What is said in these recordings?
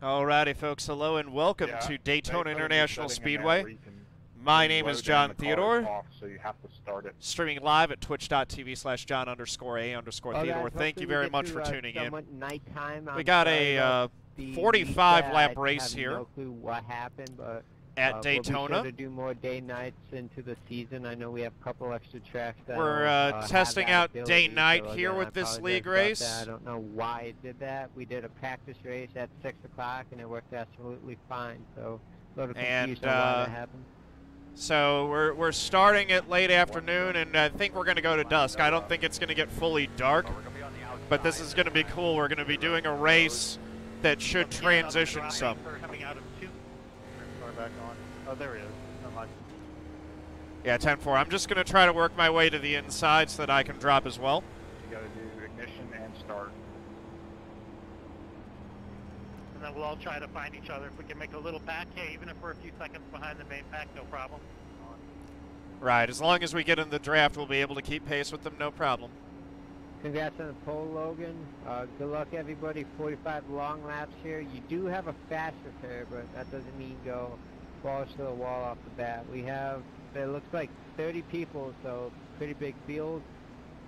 Alrighty, folks. Hello and welcome to Daytona International Speedway. My name is John Theodore. So you have to start it. Streaming live at twitch.tv/John_A_Theodore. Thank you very much for tuning in. We got a 45 lap race here no clue what happened, but at Daytona. We'll be sure to do more day nights into the season. I know we have a couple extra tracks that we're testing out day night here again, with this league race. I don't know why it did that. We did a practice race at 6 o'clock and it worked absolutely fine. So a little confused on why that happened. So we're starting at late afternoon, and I think we're going to go to dusk. I don't think it's going to get fully dark, but this is going to be cool. We're going to be doing a race that should transition some. Oh, there he is. Yeah, 10-4. I'm just going to try to work my way to the inside so that I can drop as well. You got to do ignition and start. And then we'll all try to find each other. If we can make a little pack, hey, even if we're a few seconds behind the main pack, no problem. Right, as long as we get in the draft, we'll be able to keep pace with them, no problem. Congrats on the pole, Logan. Good luck, everybody. 45 long laps here. You do have a fast repair, but that doesn't mean go balls to the wall off the bat. We have, it looks like 30 people, so pretty big field.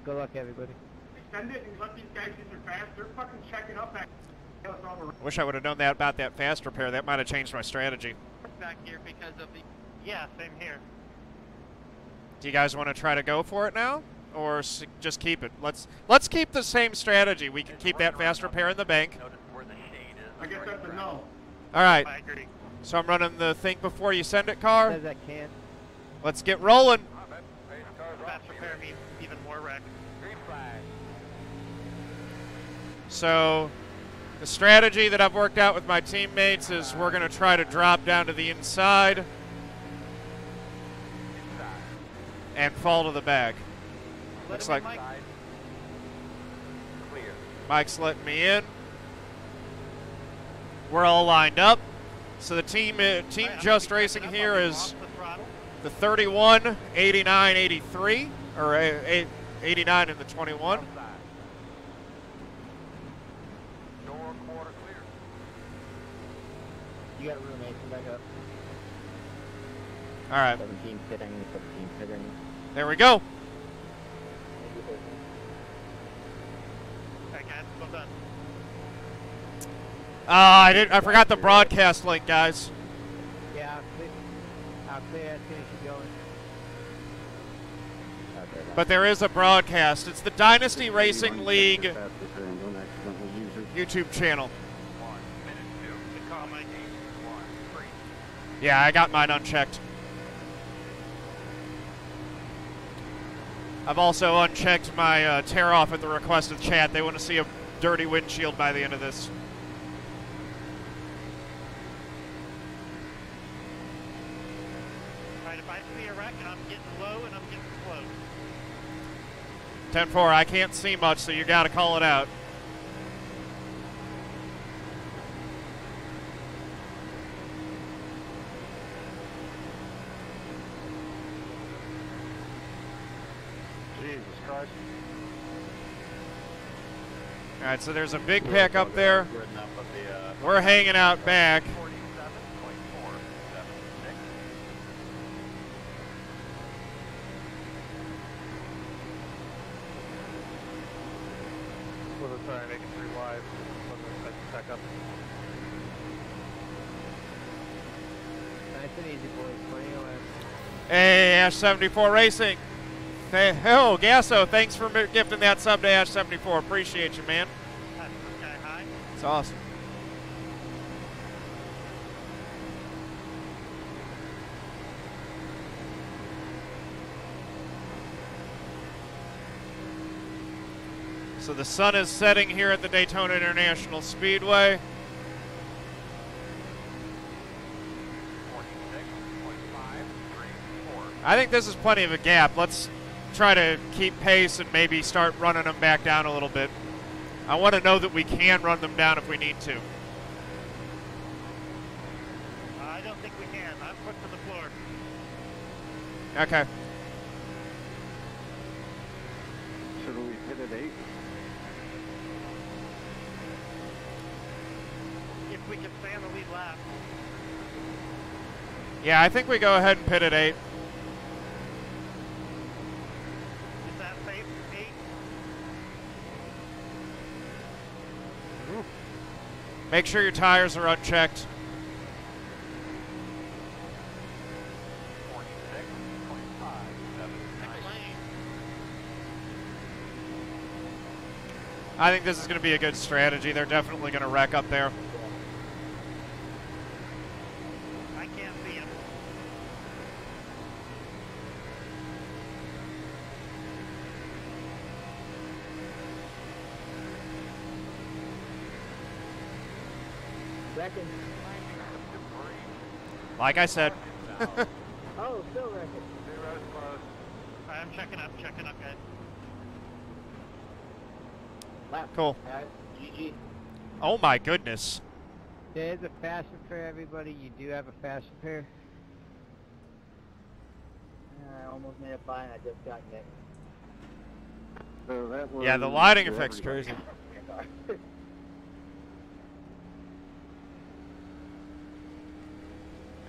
Good luck, everybody. Extend it and let these guys use their fast. They're fucking checking up back. Wish I would have known that about that fast repair. That might have changed my strategy. Back here because of the... Yeah, same here. Do you guys want to try to go for it now? Or just keep it? Let's keep the same strategy. We can keep that fast repair in the bank. I guess that's a no. All right. I agree. So I'm running the think before you send it car. Says I can't. Let's get rolling. Fast repair means even more wreck. So the strategy that I've worked out with my teammates is we're going to try to drop down to the inside and fall to the back. Looks like Mike's letting me in. We're all lined up. So the team Just Racing here is the 31, 89, 83, or 89 and the 21. You got a room, Mason, back up. All right. 17 pitting, 17 pitting. There we go. Okay, guys, well done. I forgot the broadcast link, guys. Yeah, I'll clear as soon as you're going. But there is a broadcast. It's the Dynasty Racing League YouTube channel. Yeah, I got mine unchecked. I've also unchecked my tear off at the request of chat. They want to see a dirty windshield by the end of this. Alright, if I see a wreck, I'm getting low and I'm getting slow. 10-4, I can't see much, so you got to call it out. Jesus Christ. All right, so there's a big pack up there. We're hanging out back. We'll try and make it 3 wide. Back up. Nice and easy, boys. 20 laps. Hey, Ash 74 Racing. Hey, oh, Gasso, thanks for gifting that sub to Ash 74. Appreciate you, man. That's this guy high. It's awesome. So the sun is setting here at the Daytona International Speedway. I think this is plenty of a gap. Let's try to keep pace and maybe start running them back down a little bit. I want to know that we can run them down if we need to. I don't think we can. I'm put to the floor. Okay. Should we hit at 8? If if we can stay on the lead lap. Yeah, I think we go ahead and pit at 8. Is that safe? 8? Make sure your tires are unchecked. I think this is going to be a good strategy. They're definitely going to wreck up there. I can't see him. Second. Like I said. Oh, still wrecking. Zero's close. Alright, I'm checking up, guys. Lap. Cool. GG. Oh my goodness. There's a fast repair, everybody. You do have a fast repair. I almost made a fine. I just got nicked. So that was Yeah, the lighting effect's crazy.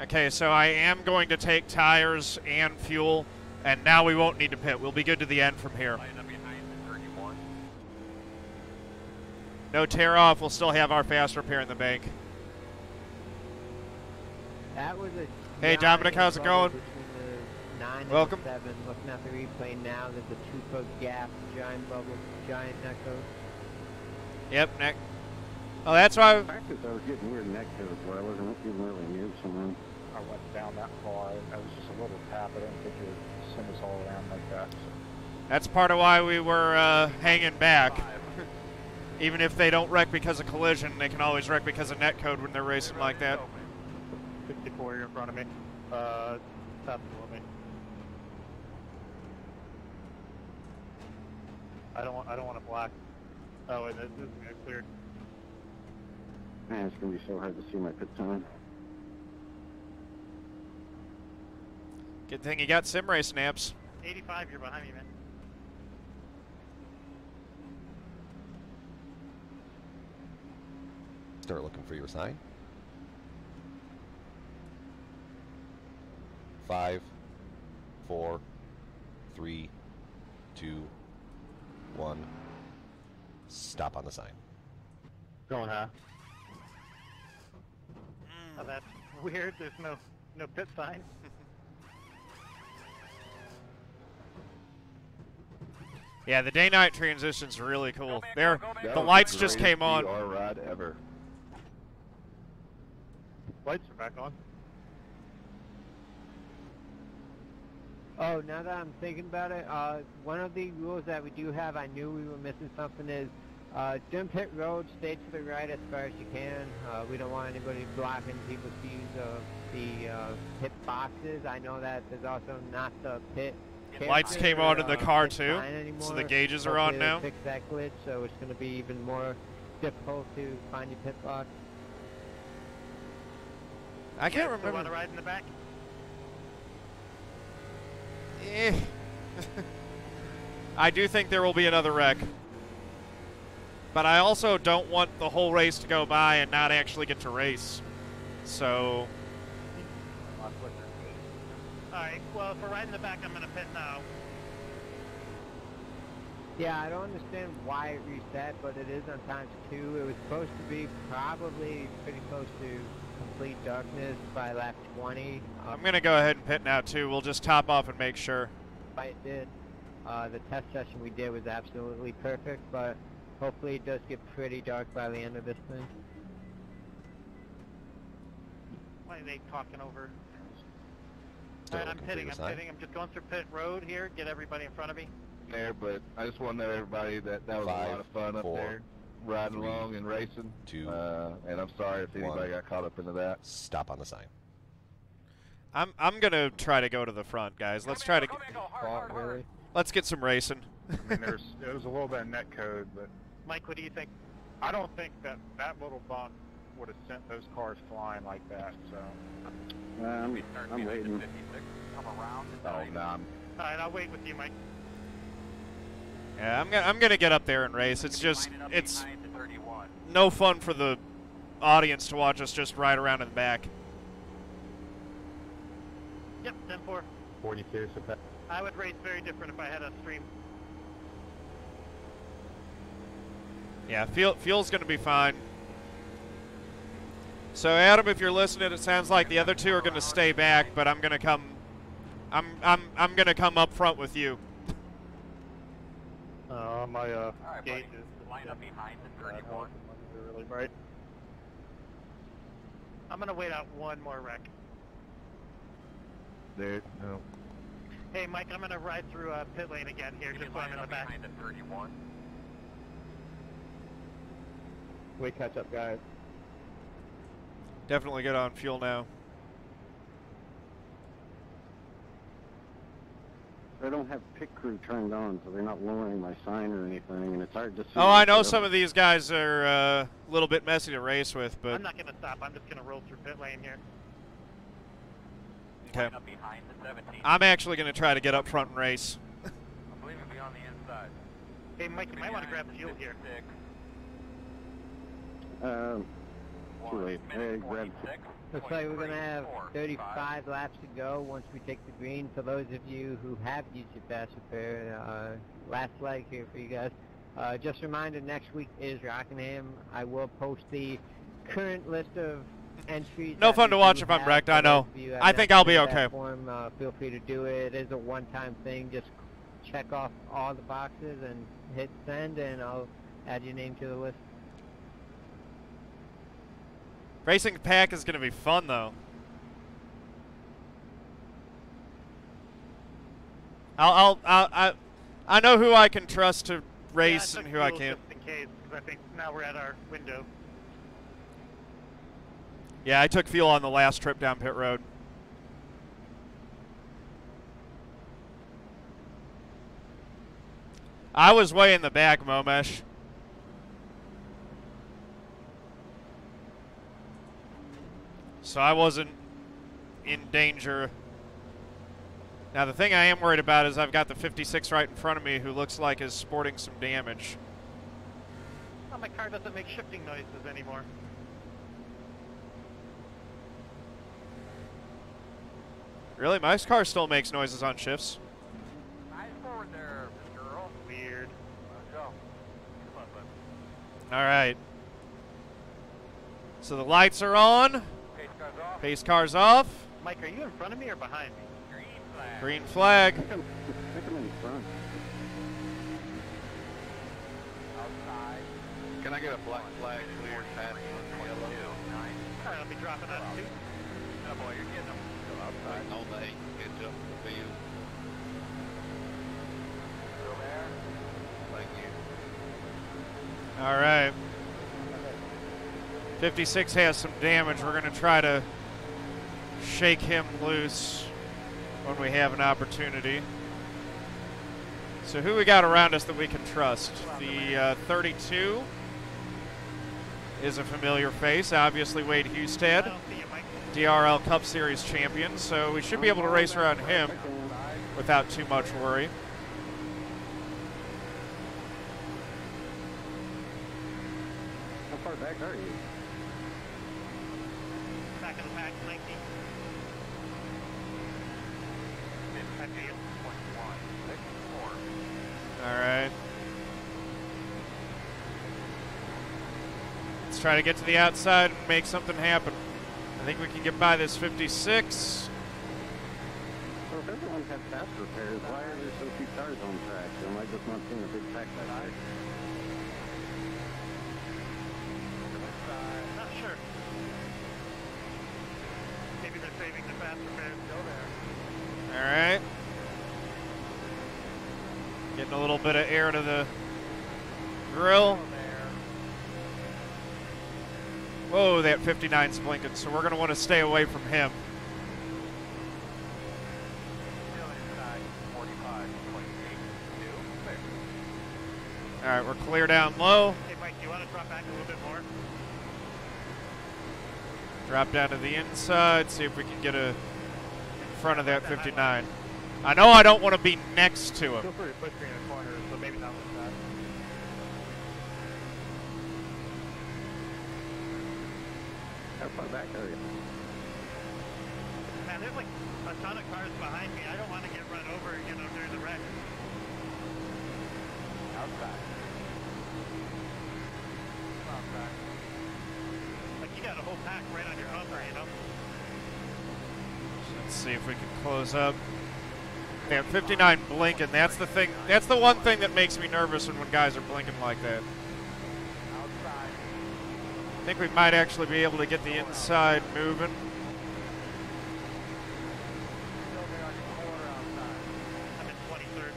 Okay, so I am going to take tires and fuel, and now we won't need to pit. We'll be good to the end from here. No tear off. We'll still have our fast repair in the bank. That was a Hey, Dominic, how's it going? between the 9 and Welcome. the 7. Looking at the replay now, there's a 2-foot gap, giant bubble, giant echo. Yep, Nick. Oh, that's why. Practice, I was getting weird neck codes where I wasn't even really near someone. I went down that far. I was just a little tap. I didn't think it would send us all around like that. So. That's part of why we were hanging back. Even if they don't wreck because of collision, they can always wreck because of net code when they're racing like that. 64 here in front of me. Top below me. I don't want to block. Oh, wait, this is gonna get cleared. Man, it's gonna be so hard to see my pit time. Good thing you got sim race naps. 85, you're behind me, man. Start looking for your sign. 5, 4, 3, 2, 1. Stop on the sign. Going high. Oh, that's weird. There's no pit sign. Yeah, the day-night transition's really cool. There, the lights just came on. ride ever. Lights are back on. Oh, now that I'm thinking about it, one of the rules that we do have, I knew we were missing something, is during pit road, stay to the right as far as you can. We don't want anybody blocking people's views of the pit boxes. I know that there's also not the pit. Lights came on in the car too, so the gauges are on now. Fix that glitch, so it's going to be even more difficult to find your pit box. I can't Want to remember. ride in the back? Eh. I do think there will be another wreck. But I also don't want the whole race to go by and not actually get to race. So... Alright, well, if we're riding the back, I'm going to pit now. Yeah, I don't understand why it reset, but it is on times 2. It was supposed to be probably pretty close to complete darkness by lap 20. I'm going to go ahead and pit now too. We'll just top off and make sure. It did. The test session we did was absolutely perfect, but hopefully it does get pretty dark by the end of this thing. Why are they talking over? Start Alright, I'm looking for pitting, your I'm sign. pitting. I'm just going through pit road here, get everybody in front of me. There, but I just want to know everybody that was 5, a lot of fun up 4, there, riding 3, along and racing. 2, and I'm sorry if anybody 1. got caught up into that. Stop on the sign. I'm going to try to go to the front, guys. Let's try to... Really? Let's get some racing. I mean, there was a little bit of net code, but Mike, what do you think? I don't think that little bump would have sent those cars flying like that. So I'm waiting. Oh, no, Alright, I'll wait with you, Mike. Yeah, I'm gonna get up there and race. It's just, it's no fun for the audience to watch us just ride around in the back. Yep, 10-4. 42, so pass. I would race very different if I had a stream. Yeah, fuel's going to be fine. So Adam, if you're listening, it sounds like the other two are going to stay back, but I'm going to come. I'm going to come up front with you. My Gauge is line up behind the 31. really bright. I'm gonna wait out one more wreck. There, no. Hey, Mike, I'm gonna ride through pit lane again here, just so I'm in the back. Behind the 31. We catch up, guys. Definitely get on fuel now. I don't have pit crew turned on, so they're not lowering my sign or anything, and it's hard to see. Oh, I know some of these guys are a little bit messy to race with, but I'm not gonna stop. I'm just gonna roll through pit lane here. okay. Line up behind the 17. I'm actually going to try to get up front and race. I believe it'll be on the inside. Hey, Mike, you might want to grab fuel here. 56. Too late. Hey, grab. Looks like we're going to have 35 laps to go once we take the green. For those of you who have used your fast repair, last leg here for you guys. Just a reminder, next week is Rockingham. I will post the current list of entries. No that fun to we watch do if I'm have. wrecked, For I know. those of you who have I not think I'll be filled that okay. Form, feel free to do it. It is a one-time thing. Just check off all the boxes and hit send, and I'll add your name to the list. Racing the pack is going to be fun, though. I know who I can trust to race Yeah, and who I took can't. fuel just in case, because I think now we're at our window. Yeah, I took fuel on the last trip down pit road. I was way in the back, Momesh. So I wasn't in danger. Now the thing I am worried about is I've got the 56 right in front of me who looks like is sporting some damage. Oh, my car doesn't make shifting noises anymore. Really? My car still makes noises on shifts. Nice forward there, Mr. Earl. Weird. Let's go. Come on, bud. All right. So the lights are on. Pace car's off. Pace car's off. Mike, are you in front of me or behind me? Green flag. Green flag. Stick 'em in front. Outside. Can I get a black flag cleared past the yellow? All right, I'll be dropping that too. Oh boy, you're getting them. Still outside. Waiting on the 8 to catch up to the field. Still there. Thank you. All right. 56 has some damage. We're going to try to shake him loose when we have an opportunity. So who we got around us that we can trust? The 32 is a familiar face. Obviously Wade I Husted, don't see you, Mike. DRL Cup Series champion. So we should be able to race around him without too much worry. How far back are you? Back of the pack, 19. I see you. 21. 6-4. All right. Let's try to get to the outside and make something happen. I think we can get by this 56. So if everyone had fast repairs, why are there so few cars on track? Am I just not seeing a big track back there? Not sure. Maybe they're saving the fast repairs. Go there. All right. Getting a little bit of air to the grill. Whoa, that 59's blinking, so we're going to want to stay away from him. Still inside. 45. 28. 2. Clear. All right, we're clear down low. Hey, Mike, do you want to drop back a little bit more? Drop down to the inside, see if we can get in front of that 59. I know I don't want to be next to him. Feel free to push me in the corner, so maybe not like that. How far back are you? Man, there's like a ton of cars behind me. I don't want to get run over, you know, during the wreck. Outside. Outside. Like, you got a whole pack right on your bumper, you know? Let's see if we can close up. Yeah, 59 blinking. That's the thing. That's the one thing that makes me nervous when guys are blinking like that. Outside. I think we might actually be able to get the inside moving. Still there on your corner outside. I'm in 23rd.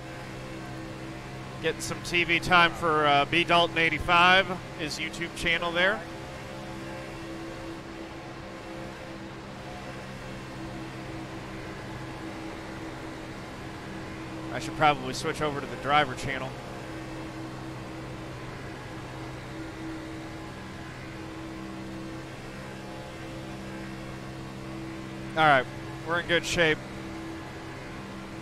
Getting some TV time for B Dalton 85, his YouTube channel there. I should probably switch over to the driver channel. All right, we're in good shape.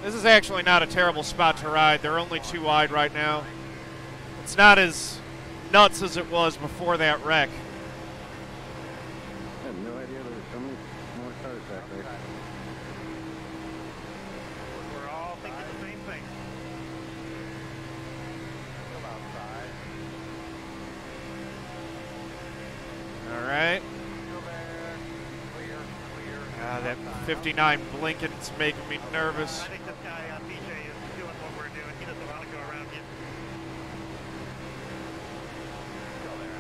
This is actually not a terrible spot to ride. They're only too wide right now. It's not as nuts as it was before that wreck. I had no idea there were so many more cars back there. We're all thinking the same thing. Still outside. All right. Still there. Clear, clear. That 59 blinking's making me nervous. I think this guy on BJ is doing what we're doing. He doesn't want to go around you. Still there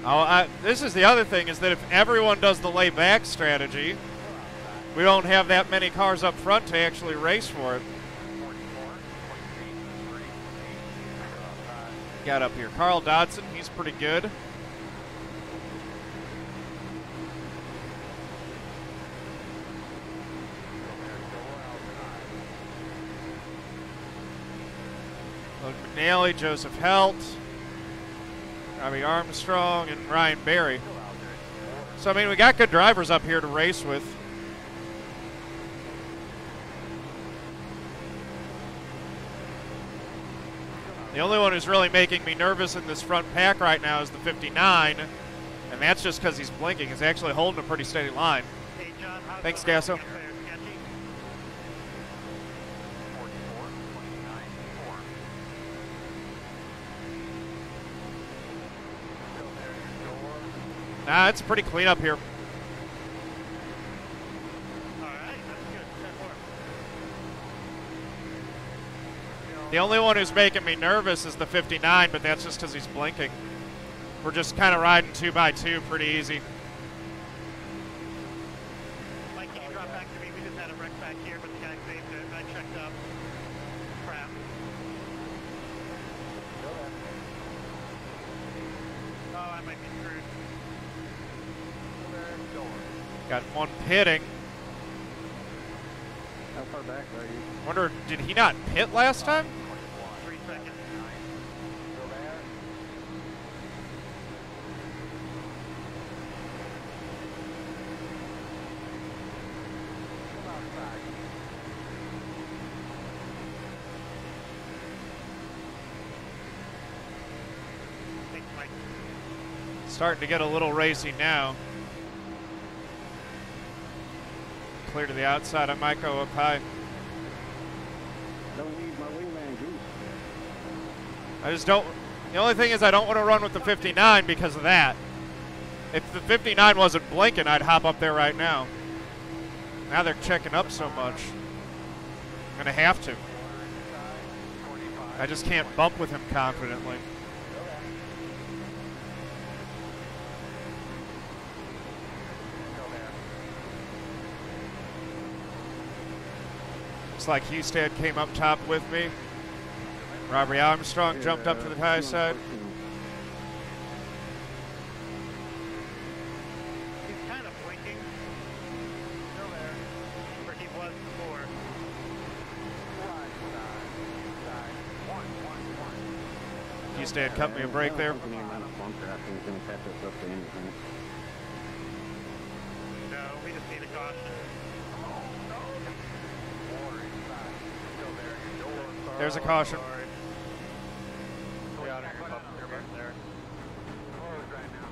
outside. Oh, this is the other thing, is that if everyone does the lay back strategy, we don't have that many cars up front to actually race for it. 44, 23, 38. Still outside. Got up here. Carl Dodson, he's pretty good. Logan McNally, Joseph Helt, Robbie Armstrong, and Ryan Berry. So, I mean, we got good drivers up here to race with. The only one who's really making me nervous in this front pack right now is the 59, and that's just because he's blinking. He's actually holding a pretty steady line. Hey, John, how's Thanks, the wreck Gasso. up there? Sketchy? 44, 29, 4. Still there, your door. Nah, it's pretty clean up here. All right, that's good. 10 more. The only one who's making me nervous is the 59, but that's just because he's blinking. We're just kind of riding 2x2 pretty easy. Mike, can you drop back to me? We just had a wreck back here, but the guy saved it. I checked up. Crap. Oh, I might be screwed. Still there, door. Got one pitting. How far back are you? Wonder, did he not pit last time? 3 seconds. Still there. Still outside. Thanks, Mike. Starting to get a little racy now. Clear to the outside, I might go up high. Don't need my wingman goose. I just don't, the only thing is I don't want to run with the 59 because of that. If the 59 wasn't blinking, I'd hop up there right now. Now they're checking up so much. I'm going to have to. I just can't bump with him confidently. Still there. Looks like Hustad came up top with me. Robbie Armstrong jumped up to the high side. He's kind of blinking. Still there. Where he was before. Hustad cut me a break there. I think the amount of bunker I think is going to catch us up to anything. No, we just need a caution. Water inside. Still there, your door. There's a caution. Stay out of your bumper there. Closed right now.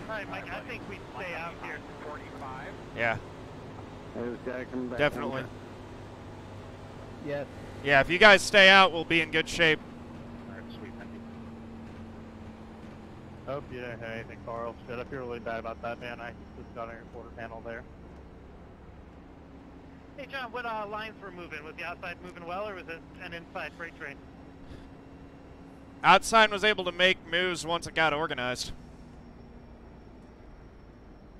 All right, Mike, I think we stay out here. Yeah, There's a guy coming back. definitely. Yes. Yeah, if you guys stay out, we'll be in good shape. Alright, sweet, thank you. Hope you didn't hear anything, Carl. Shit, I feel really bad about that, man. I just got on your quarter panel there. Hey, John, what lines were moving? Was the outside moving well, or was it an inside freight train? Outside was able to make moves once it got organized.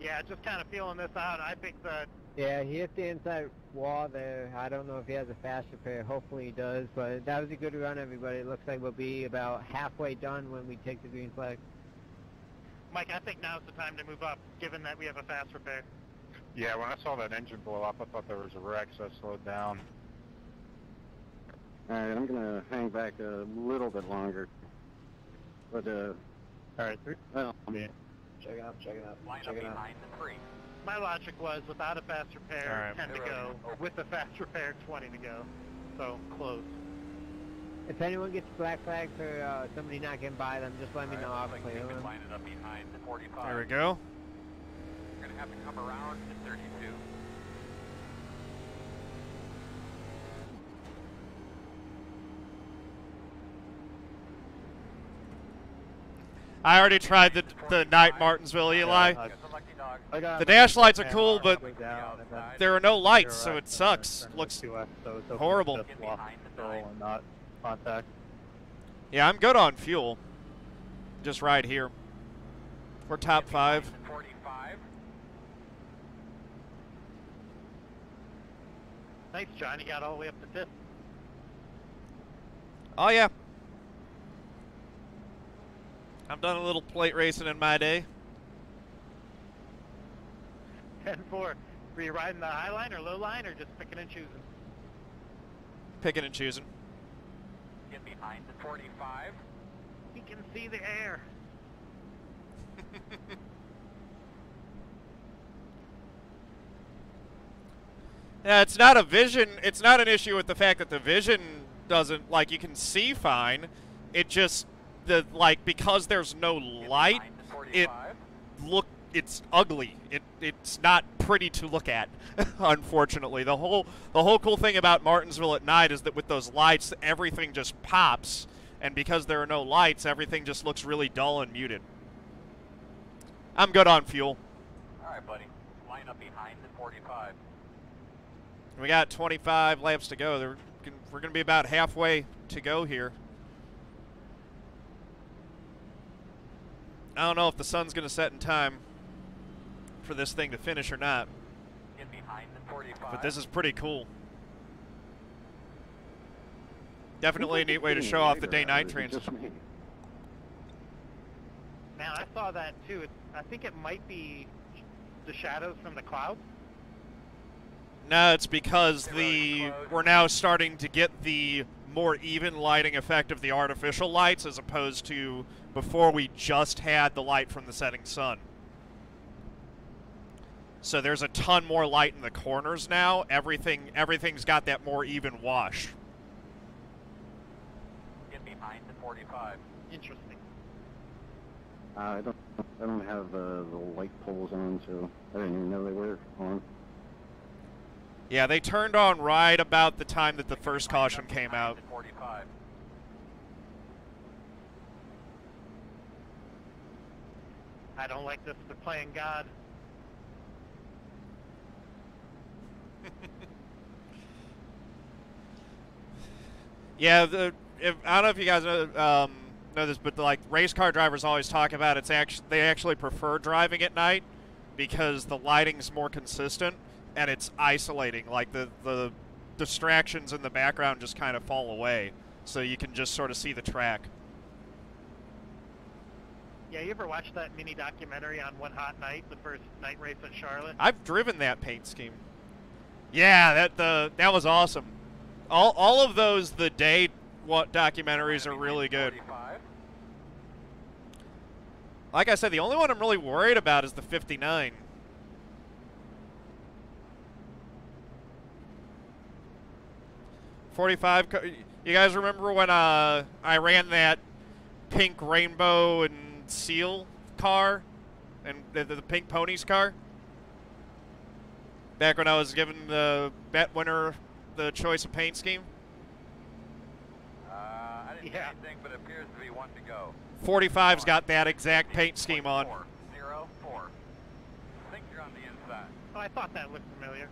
Yeah, just kind of feeling this out. I think that Yeah, he hit the inside wall there. I don't know if he has a fast repair. Hopefully he does, but that was a good run, everybody. It looks like we'll be about halfway done when we take the green flag. Mike, I think now's the time to move up, given that we have a fast repair. Yeah, when I saw that engine blow up, I thought there was a wreck, so I slowed down. Alright, I'm gonna hang back a little bit longer. But, Alright, well, Check it out, check it out, Line up behind the tree. my logic was without a fast repair, All right. 10 to go. With a fast repair, 20 to go. So, close. If anyone gets black flag for somebody not getting by them, just let me know. I'll Looks like clear you can them. line it up behind the 45. There we go. You're gonna have to come around to 32. I already tried the night Martinsville, Eli. Here's a lucky dog. The dash lights are cool, but Outside. there are no lights, so it sucks. Looks horrible. Get behind the 9. And not contact. Yeah, I'm good on fuel. Just right here. We're top Get behind 5. the 45. Thanks, John. You got all the way up to 5th. Oh yeah. I've done a little plate racing in my day. 10-4. Were you riding the high line or low line, or just picking and choosing? Picking and choosing. Get behind the 45. He can see the air. Yeah, it's not a vision. It's not an issue with the fact that the vision doesn't, like, you can see fine. It just, because there's no Get light, behind the it 45. it's ugly. It's not pretty to look at, unfortunately. The whole cool thing about Martinsville at night is that with those lights, everything just pops, and because there are no lights, everything just looks really dull and muted. I'm good on fuel. All right, buddy. Line up behind the 45. We got 25 laps to go. We're going to be about halfway to go here. I don't know if the sun's going to set in time for this thing to finish or not, Get behind the 45. but this is pretty cool. Definitely a neat way to show off the day-night transition. Just me. Man, I saw that too. I think it might be the shadows from the clouds. No, it's because we're now starting to get the more even lighting effect of the artificial lights as opposed to before we just had the light from the setting sun. So there's a ton more light in the corners now. Everything's got that more even wash. Get behind the 45. Interesting. I don't have the light poles on, so I didn't even know they were on. Yeah, they turned on right about the time that the first caution came out. 45. I don't like this. They're playing God. Yeah, I don't know if you guys know this, but race car drivers always talk about they actually prefer driving at night because the lighting's more consistent and it's isolating. Like the distractions in the background just kind of fall away, so you can just sort of see the track. Yeah, you ever watch that mini documentary on One Hot Night, the first night race in Charlotte? I've driven that paint scheme. Yeah, that was awesome. All of those the day documentaries are really good. 45. Like I said, the only one I'm really worried about is the 59. $45. You guys remember when I ran that pink rainbow and seal car, and the pink ponies car? Back when I was giving the bet winner the choice of paint scheme. I didn't see anything, but it appears to be one to go. 45's got that exact paint scheme on. 0, 4. I think you're on the inside. Oh, I thought that looked familiar.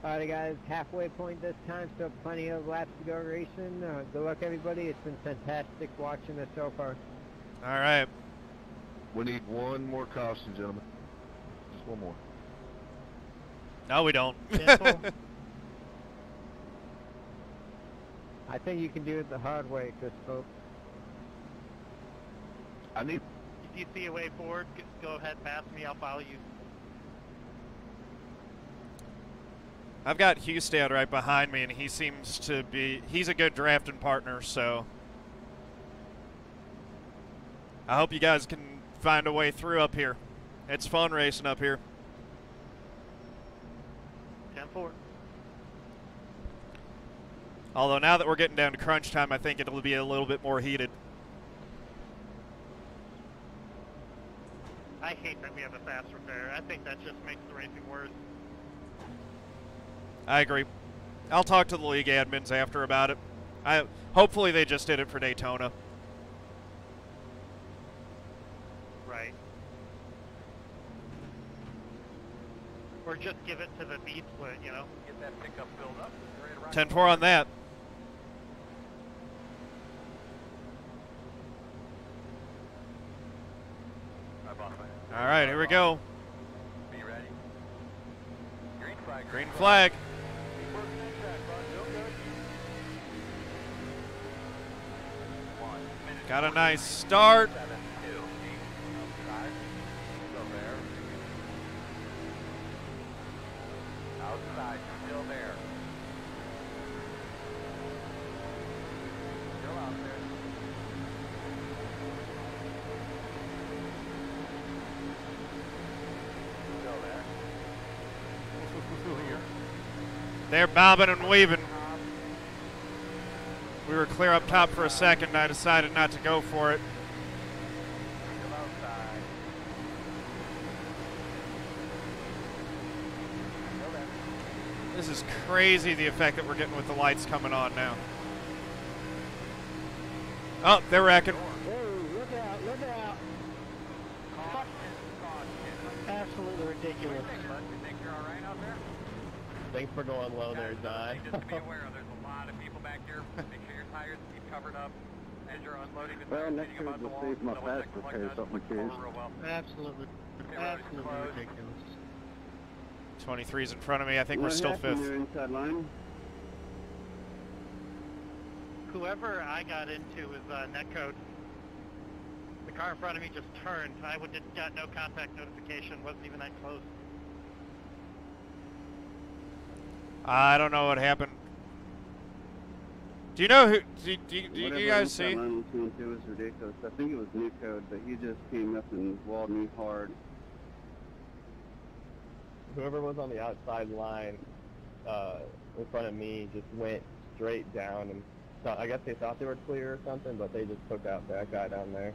Alright guys, halfway point this time, still plenty of laps to go racing. Good luck everybody, it's been fantastic watching this so far. All right. We need one more caution, gentlemen. Just one more. No, we don't. Simple. I think you can do it the hard way, Chris Pope. I need. If you see a way forward, go ahead, pass me, I'll follow you. I've got Hustad right behind me, and he seems to be, he's a good drafting partner, so I hope you guys can find a way through up here. It's fun racing up here. 10-4. Although now that we're getting down to crunch time, I think it'll be a little bit more heated. I hate that we have a fast repair. I think that just makes the racing worse. I agree. I'll talk to the league admins after about it. Hopefully they just did it for Daytona. Right. Or just give it to the beat split, you know? Get that pickup filled up. 10-4 on that. All right, here we go. Be ready. Green flag. Green flag. Keep working that track, bud. Real good. 1 minute. Got a nice start. 7, 2, 8. Outside. Still there. Outside. Still there. Still out there. Still there. They're bobbing and weaving. We were clear up top for a second, and I decided not to go for it. Still outside. Still there. This is crazy, the effect that we're getting with the lights coming on now. Oh, they're wrecking. Whoa, look out, look out! Caution. Absolutely ridiculous. You think you're all right out there? Thanks for going low there, Di. Just be aware, there's a lot of people back here. Make sure your tires keep covered up as you're unloading. Well, next year just save my fast repair, something curious. Absolutely. Absolutely ridiculous. 23's in front of me. I think we're still fifth. Inside line. Whoever I got into was netcode. The car in front of me just turned. I got no contact notification. Wasn't even that close. I don't know what happened. Do you know who? Do you guys see? Line between two was ridiculous. I think it was new code, but he just came up and walled me hard. Whoever was on the outside line in front of me just went straight down, and I guess they thought they were clear or something, but they just took out that guy down there.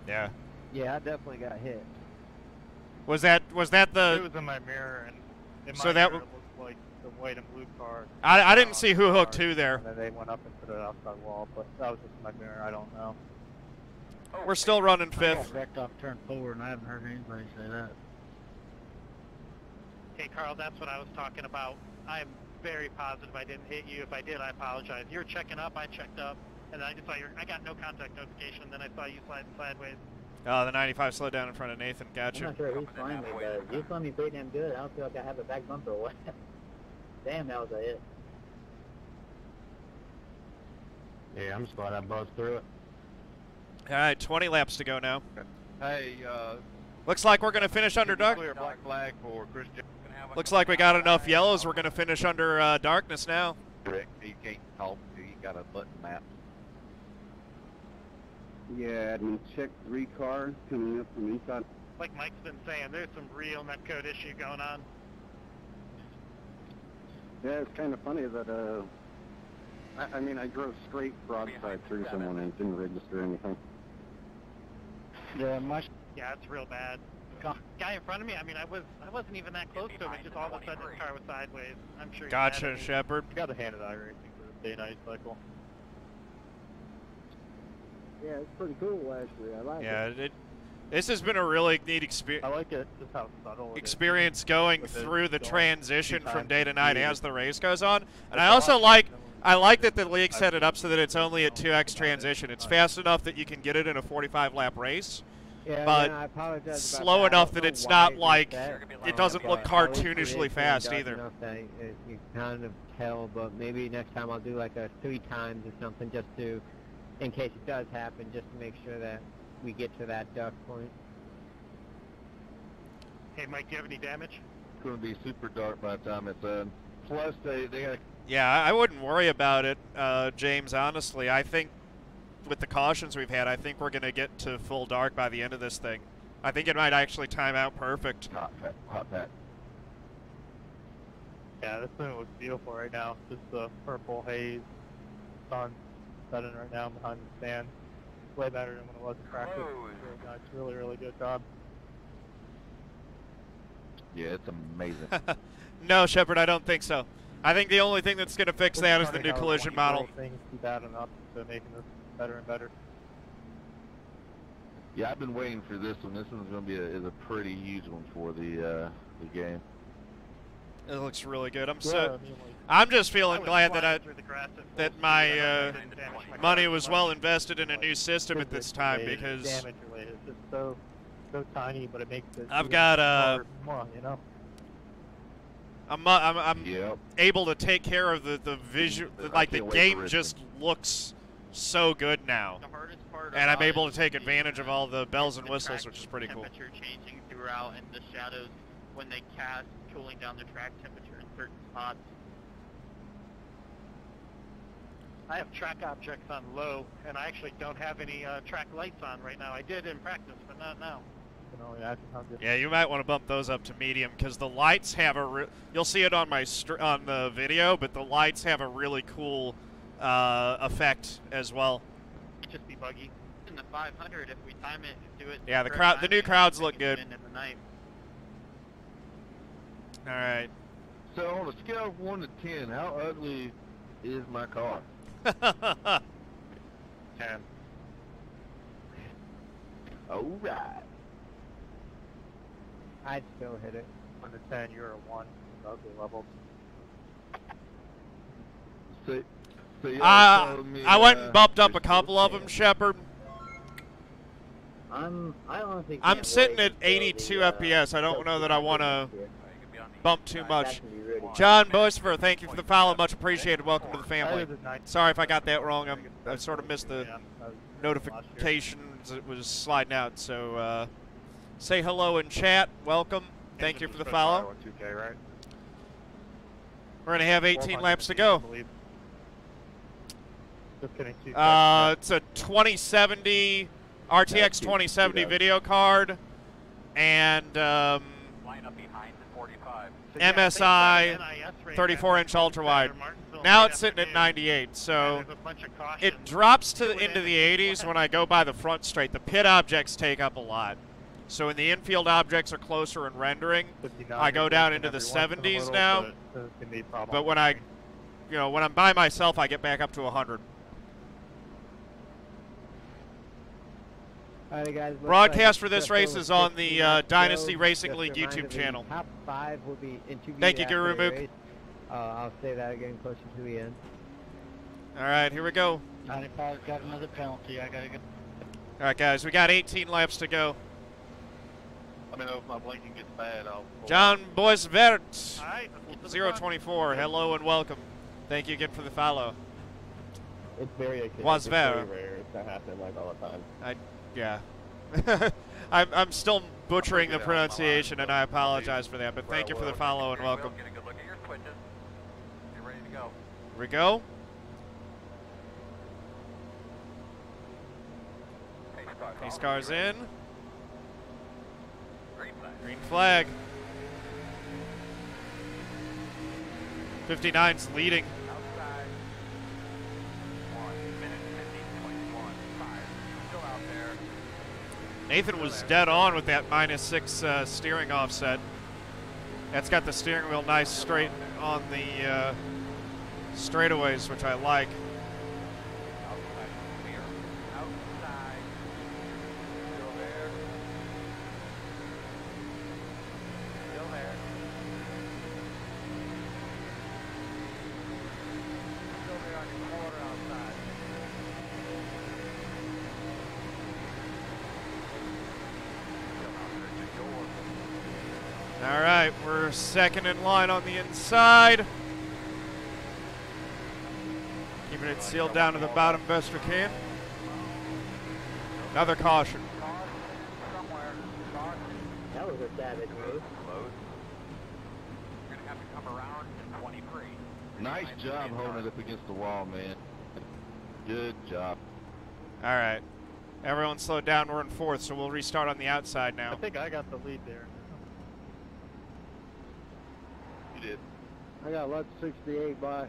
Yeah. Yeah, I definitely got hit. Was that It the? was in my mirror, and in my So that mirror, it looked like the white and blue car. I didn't see who hooked who there. And then they went up into the outside wall, but that was just my mirror. I don't know. We're still running fifth. Backed off turn forward, and I haven't heard anybody say that. Hey, Carl, that's what I was talking about. I'm very positive I didn't hit you. If I did, I apologize. You're checking up, I checked up, and I just saw I got no contact notification, and then I saw you sliding sideways. Oh, the 95 slowed down in front of Nathan. Gotcha. I'm not sure who's flying me, but you flying me pretty damn good. I don't feel like I have a back bumper or what. Damn, that was a hit. Yeah, I'm just glad I buzzed through it. All right, 20 laps to go now. Hey, Looks like we're going to finish under dark. clear black flag for Chris Looks like we got enough yellows. We're going to finish under darkness now. Rick. You can't talk to you got a button map. Yeah, admin, check 3 cars coming up from inside. Like Mike's been saying, there's some real netcode issue going on. Yeah, it's kind of funny that, I mean, I drove straight broadside through someone and it didn't register anything. Yeah, much. Yeah, it's real bad. Guy in front of me, I mean, I wasn't even that close to him, and just all of a sudden his car was sideways. I'm sure. Gotcha, Shepard. You got to hand it iRacing for the day-night cycle. Yeah, it's pretty cool actually. I like it. Yeah, this has been a really neat experience. I like it. Just how subtle it is. Experience going With it through the going transition 2 from times day to night speed. as the race goes on. And It's I also awesome. like that the league set it up so that it's only a 2x transition. It's fast enough that you can get it in a 45-lap race, Yeah, but again, I apologize about slow that. enough I that don't it's know not why like that, it doesn't look but at least it cartoonishly is fast dark either. enough that you kind of tell, but maybe next time I'll do like a 3 times or something just to, in case it does happen, just to make sure that we get to that duck point. Hey, Mike, do you have any damage? It's going to be super dark by the time it's done. Plus, they got Yeah, I wouldn't worry about it, James, honestly. I think with the cautions we've had, I think we're going to get to full dark by the end of this thing. I think it might actually time out perfect. hot pat. Yeah, this thing looks beautiful right now. Just the purple haze, sun setting right now behind the stand. Way better than when it was in practice. Really nice, really, really good job. Yeah, it's amazing. No, Shepard, I don't think so. I think the only thing that's going to fix that is the new Funny how collision one model. little things keep adding up to making this better and better. Yeah, I've been waiting for this one. This one's going to be a pretty huge one for the game. It looks really good. Yeah, I'm just I feeling was glad flying that through the grass at full that speed. my I didn't damage my money car was much. well invested in a new system at this time Physics related, because damage related. It's just so tiny, but it makes it. I've even got, more, you know. I'm Yep. able to take care of the visual, I like the can't wait for game racing. just looks so good now. The hardest part And I'm about able it to take is advantage of all the bells and the whistles, track which is pretty cool. Temperature changing throughout, and the shadows when they cast, cooling down the track temperature in certain spots. I have track objects on low, and I actually don't have any track lights on right now. I did in practice, but not now. You can only imagine how good. Yeah, you might want to bump those up to medium because the lights have you'll see it on my on the video, but the lights have a really cool effect as well. Just be buggy. In the 500, if we time it, do it. Yeah, the correct new timing, crowds we look can good. spin in the night. All right. So on a scale of 1 to 10, how ugly is my car? 10. All right. I'd still hit it. 1 to 10, you're a 1. Ugly level. So y'all telling me, I went and bumped up a it's couple of them, Shepard. I honestly I'm can't sitting wait at until 82 the, FPS. I don't know that I want to bump too much. That can be really John Boisver, thank you for the follow. Much appreciated. Welcome to the family. Sorry if I got that wrong. I sort of missed the notifications. It was sliding out. So say hello in chat. Welcome. Thank you for the follow. 2K, right? We're going to have 18 laps to go. Just kidding. It's a 2070 RTX 2070 video card and Line up behind the 45. MSI 34-inch ultra wide. Now it's sitting at 98, so it drops into the 80s when I go by the front straight. The pit objects take up a lot. So when the infield objects are closer in rendering, I go down into the 70s now. But when when I'm by myself, I get back up to 100. All right, guys, Broadcast for this race is on the Dynasty Racing League YouTube channel. Top 5 will be interviewed. Thank you, after Guru the Mook. race. I'll say that again closer to the end. All right, here we go. 95's got another penalty. I gotta go. All right, guys, we got 18 laps to go. Let me know if my blinking gets bad. I'll John Boisvert, All right, let's get to the front. 024, hello and welcome. Thank you again for the follow. It's very occasional. Was It's very there. rare. It's not happening like all the time. Yeah. I'm still butchering the pronunciation, and I apologize for that, but thank you for the follow and welcome. Get a good look at your switches. Get ready to go. Here we go. Pace car's in. Green flag. Green flag. 59's leading. Outside. 1 minute 50.15. Still out there. Nathan was dead on with that -6 steering offset. That's got the steering wheel nice straight on the straightaways, which I like. Outside clear. Outside. Still there. Still there. Still there on your quarter outside. All right, we're second in line on the inside. Keeping it sealed down to the bottom best we can. Another caution. That was a savage move. Close. We're going to have to come around to 23. Nice job holding it up against the wall, man. Good job. All right. Everyone slow down. We're in fourth, so we'll restart on the outside now. I think I got the lead there. You did. I got left 68 by.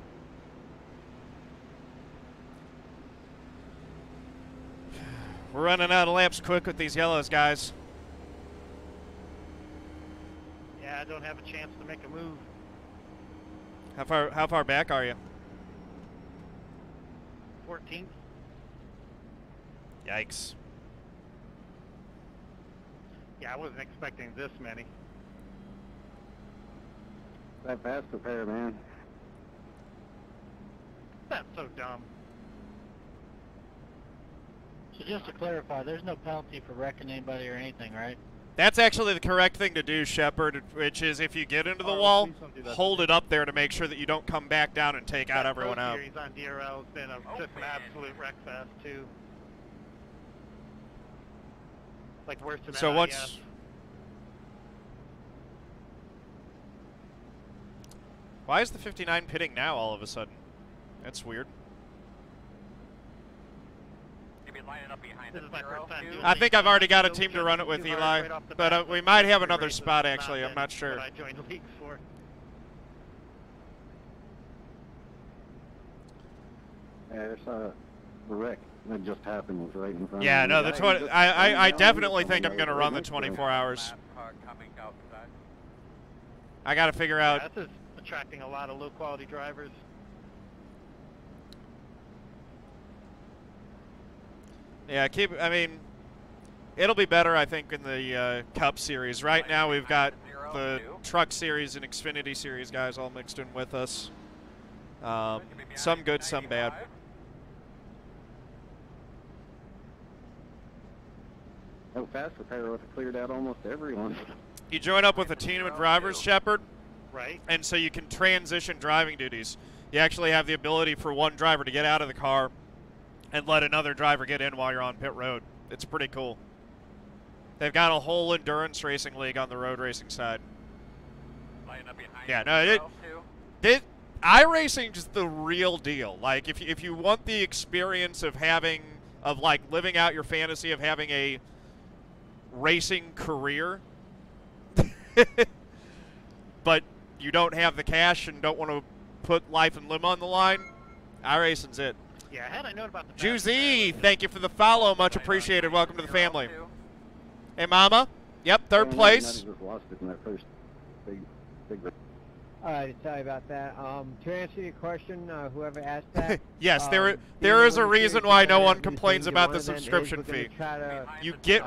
We're running out of laps quick with these yellows, guys. Yeah, I don't have a chance to make a move. How far back are you? 14th. Yikes. Yeah, I wasn't expecting this many. That fast repair, man. That's so dumb. So just to clarify, there's no penalty for wrecking anybody or anything, right? That's actually the correct thing to do, Shepard, which is if you get into the wall, please don't do that. hold it up there to make sure that you don't come back down and take out everyone Pro out. Series on DRL has been just an absolute wreck fest, too. Like worse than So that, once... Why is the 59 pitting now all of a sudden? That's weird. Lining up behind This is my first time doing I think I've already got a these team to run it with, too hard Eli, right off the but bat. we might have another Race spot, has actually. I'm been not sure. What I joined leagues for. Yeah, there's a wreck that just happened was right in front Yeah, of me. no, the guy just I down definitely and think I'm going to right run the next to him. 24 hours. coming outside. I got to figure out... Yeah, this is attracting a lot of low-quality drivers. Yeah, I mean, it'll be better, I think, in the Cup Series. Right now, we've got the Truck Series and Xfinity Series guys all mixed in with us. Some good, some bad. Oh, fast repair would have cleared out almost everyone. You join up with a team of drivers, Shepard, Right. and so you can transition driving duties. You actually have the ability for one driver to get out of the car and let another driver get in while you're on pit road. It's pretty cool. They've got a whole endurance racing league on the road racing side. Yeah, no, iRacing is the real deal. Like, if you want the experience of like living out your fantasy of having a racing career, but you don't have the cash and don't want to put life and limb on the line, iRacing's it. Yeah, had I known about the Juicy, thank you for the follow. Much appreciated. Welcome to the family. Hey, Mama. Yep, third place. I just lost it in that first big All right, sorry about that. To answer your question, whoever asked that. Yes, there is a reason why no one complains about the subscription fee. You get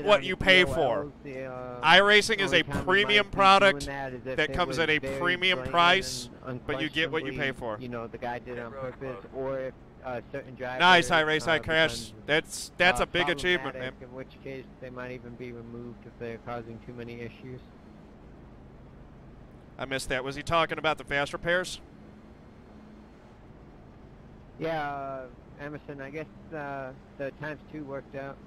what you pay for. iRacing is a premium product that comes at a premium price, but you get what you pay for. You know, the guy did it on purpose, or if certain drivers. Nice, iRace, iCrash. That's a big achievement, man. In which case, they might even be removed if they're causing too many issues. I missed that. Was he talking about the fast repairs? Yeah, Emerson, I guess the ×2 worked out.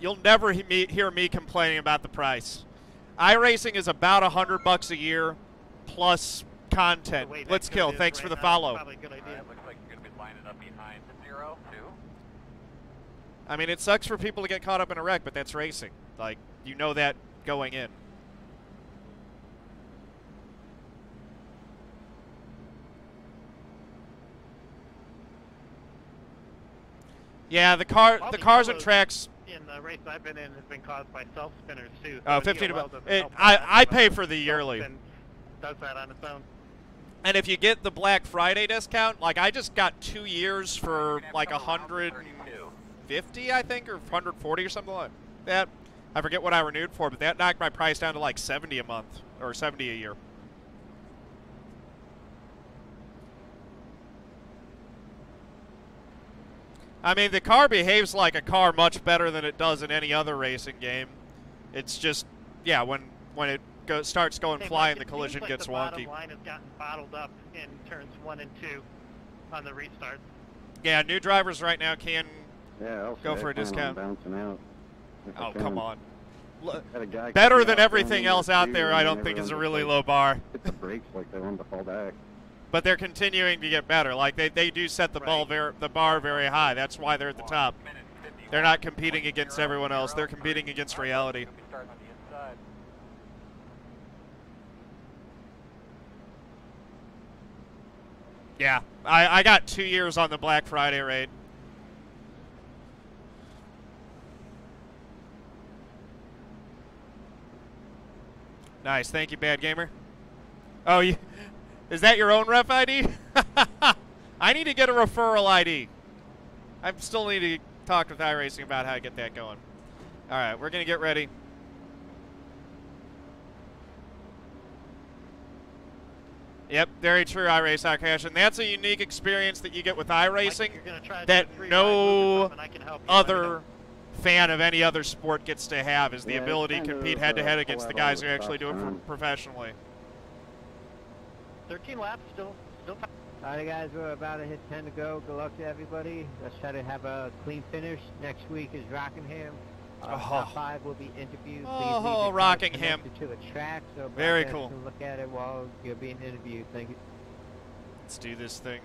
You'll never hear me complaining about the price. iRacing is about $100 a year plus content. Blitzkill, thanks for the follow. Probably a good idea. Looks like you're going to be lining up behind 0, 2. I mean, it sucks for people to get caught up in a wreck, but that's racing. Like, you know that going in. Yeah, the All cars and yellows tracks. in the race I've been in has been caused by self spinners too. Oh, the 15 DRL doesn't it, help that, I but pay for the self yearly. spin does that on its own. And if you get the Black Friday discount, like I just got 2 years for like 150, I think, or 140 or something like that. I forget what I renewed for, but that knocked my price down to like 70 a month or 70 a year. I mean, the car behaves like a car much better than it does in any other racing game. It's just, yeah, when it starts going flying, the collision gets the wonky. bottom line has gotten bottled up in turns 1 and 2 on the restarts. Yeah, new drivers right now can Yeah, go for a discount. Bouncing out. Oh, come on. Had a guy Better cut than out everything down else there, out too, there, and I don't think everyone is a just, really like, low bar. hit the brakes like they wanted to fall back. But they're continuing to get better. Like they do set the bar very high. That's why they're at the top. They're not competing against everyone else. They're competing against reality. Yeah, I got 2 years on the Black Friday raid. Nice, thank you, Bad Gamer. Oh, is that your own ref ID? I need to get a referral ID. I still need to talk with iRacing about how to get that going. All right, we're going to get ready. Yep, very true, iRace Cash, and that's a unique experience that you get with iRacing that no other fan of any other sport gets to have, is the ability to compete head-to-head against the guys who actually do it professionally. 13 laps, still time. All right, guys, we're about to hit 10 to go. Good luck to everybody. Let's try to have a clean finish. Next week is Rockingham. Top 5 will be interviewed. Please leave your Rockingham. connected to the track, so very broadcasters cool. can look at it while you're being interviewed. Thank you. Let's do this thing.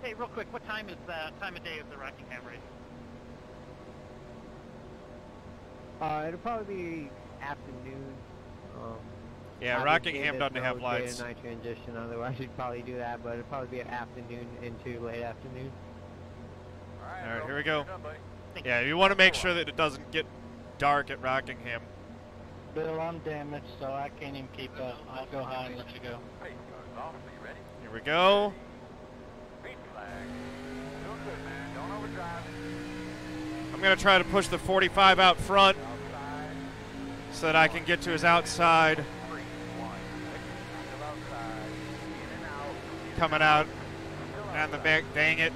Hey, real quick, what time is that? Time of day is the Rockingham race? It'll probably be afternoon. Yeah, obviously Rockingham there's doesn't have no day lights. to night transition, otherwise you'd probably do that, but it'll probably be an afternoon into late afternoon. All right, here we go. Yeah, you want to make sure that it doesn't get dark at Rockingham. Bill, I'm damaged, so I can't even keep up. I'll go high and let you go. Here we go. I'm going to try to push the 45 out front so that I can get to his outside. Coming out down the back, dang it.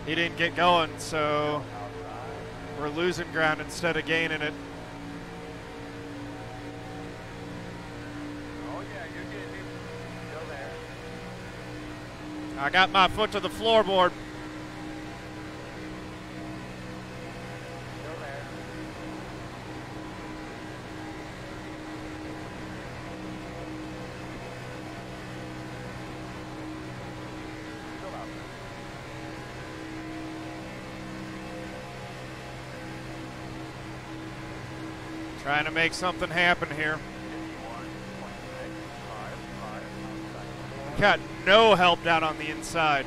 He didn't get going, so we're losing ground instead of gaining it. I got my foot to the floorboard. Trying to make something happen here. Got no help down on the inside.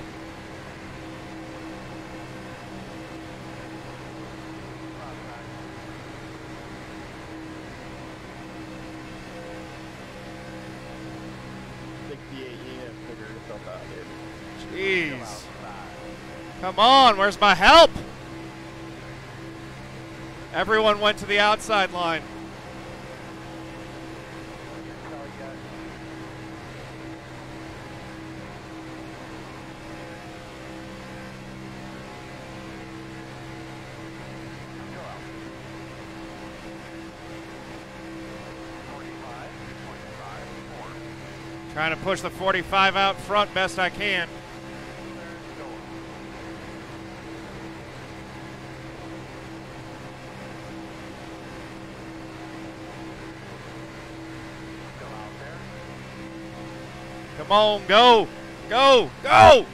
Jeez. Come on, where's my help? Everyone went to the outside line. Trying to push the 45 out front best I can. Come on, go, go, go!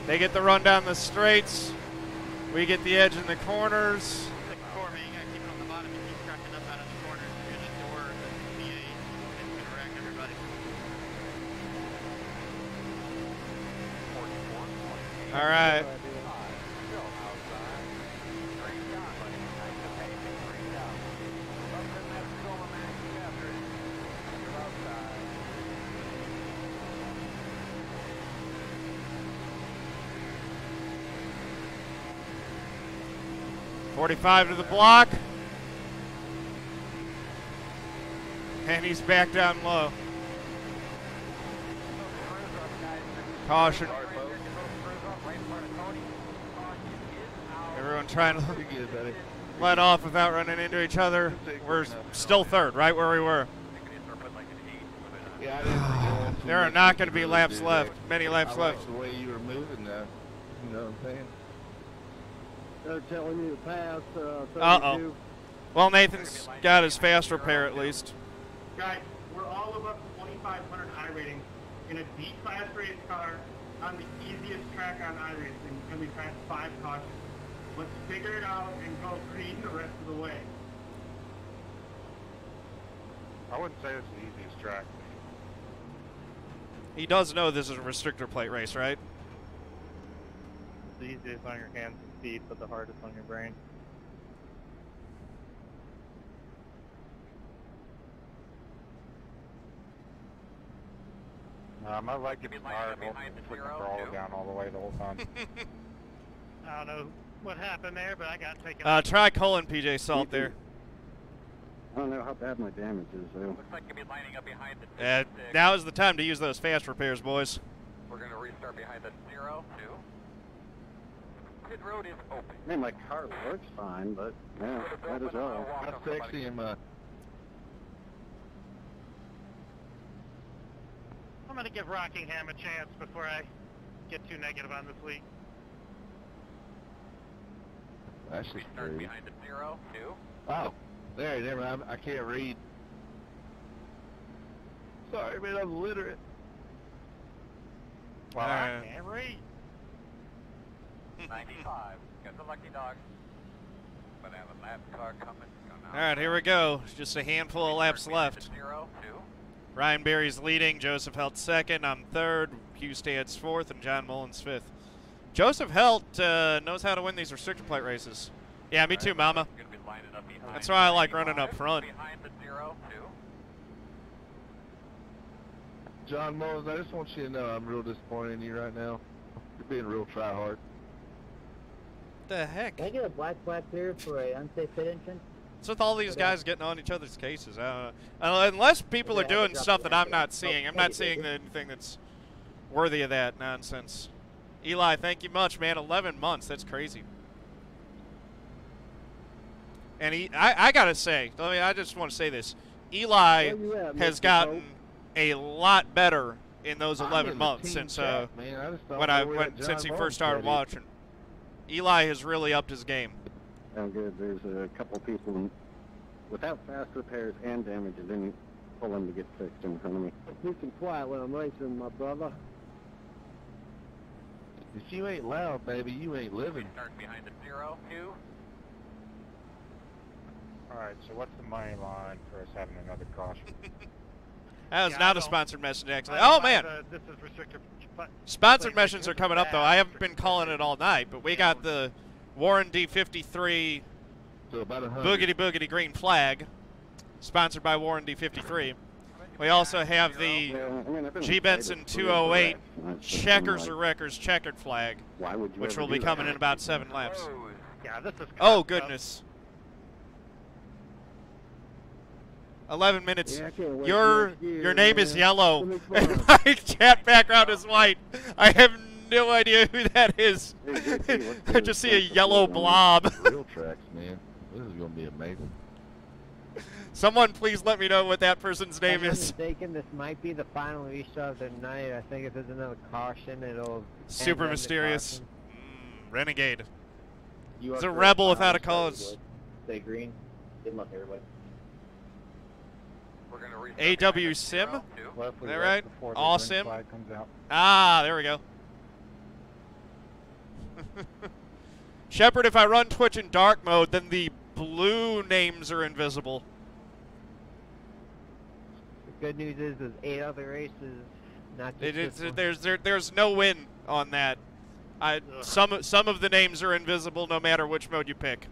They get the run down the straights. We get the edge in the corners. For me, you gotta keep it on the bottom and keep cracking up out of the corners. You're the door, the CA, it's gonna wreck everybody. All right. .45 to the block. And he's back down low. Caution. Everyone trying to let off without running into each other. We're still third, right where we were. There are not going to be laps left, many laps left. The way you were moving now, you know what I'm saying? They're telling you to pass. Uh-oh. Well, Nathan's got his fast repair at least. Guys, we're all above 2,500 iRating in a D-class race car on the easiest track on iRacing, and we passed 5 cautions. Let's figure it out and go green the rest of the way. I wouldn't say it's the easiest track. He does know this is a restrictor plate race, right? The easiest on your hands and feet, but the hardest on your brain. My leg gets tired holding the freaking crawler down all the way the whole time. I don't know what happened there, but I got taken. Try calling PJ Salt there. I don't know how bad my damage is, though. Looks like you'll be lining up behind the Now is the time to use those fast repairs, boys. We're going to restart behind the 0, 2. Pit road is open. I mean, my car works fine, but yeah, that is all. How sexy am I? I'm going to give Rockingham a chance before I get too negative on this week. That's just Restart crazy. behind the 0, 2. Oh, there, never mind. I can't read. Sorry, man, I'm illiterate. Well, I can't read. 95. Got the lucky dog. But I have a lap car coming. All right, here we go. Just a handful of laps left. 0, 2. Ryan Berry's leading. Joseph Helt second. I'm third. Hugh Stad's fourth, and John Mullins fifth. Joseph Helt knows how to win these restrictor plate races. Yeah, me too, Mama. That's why I like running up front. Behind the 0, 2. John Mullins, I just want you to know I'm real disappointed in you right now. You're being real try-hard. The heck? Can I get a black flag here for a unsafe pit entrance? What's with all these guys getting on each other's cases? Unless people are doing stuff that I'm not seeing. I'm not seeing anything that's worthy of that nonsense. Eli, thank you much, man. 11 months. That's crazy. And I got to say, I just want to say this. Eli has gotten a lot better in those 11 months since since he first started watching. Eli has really upped his game. I'm good. There's a couple people without fast repairs and damage that didn't pull them to get fixed in front of me. Keep them quiet when I'm racing, my brother. If you ain't loud, baby, you ain't living. Start behind the 0, 2. Alright, so what's the money line for us having another caution? That was not a sponsored message, actually. Oh, man. This is restricted. Sponsored messages are coming up, though. I haven't been calling it all night, but we got the Warren D53 So about 100. Boogity Boogity Green Flag, sponsored by Warren D53. We also have the G. Benson 208 Checkers or Wreckers checkered flag, which will be coming in about 7 laps. Yeah, this is Oh, goodness. 11 minutes. Yeah, your name is yellow, and my chat background is white. I have no idea who that is. I just see a yellow blob. Real tracks, man. This is going to be amazing. Someone please let me know what that person's name If I'm is. mistaken, this might be the final restart of the night. I think if there's another caution, it'll Super end the mysterious. caution. Renegade. You It's are a correct. rebel without a cause. Stay green. Good luck, everybody. We're going to restart AW Sim? Is Well, if we that race right? before the All green Sim? flag comes out. Ah, there we go. Shepard, if I run Twitch in dark mode, then the blue names are invisible. The good news is there's 8 other races, not just this one. There's no win on that. Some of the names are invisible no matter which mode you pick.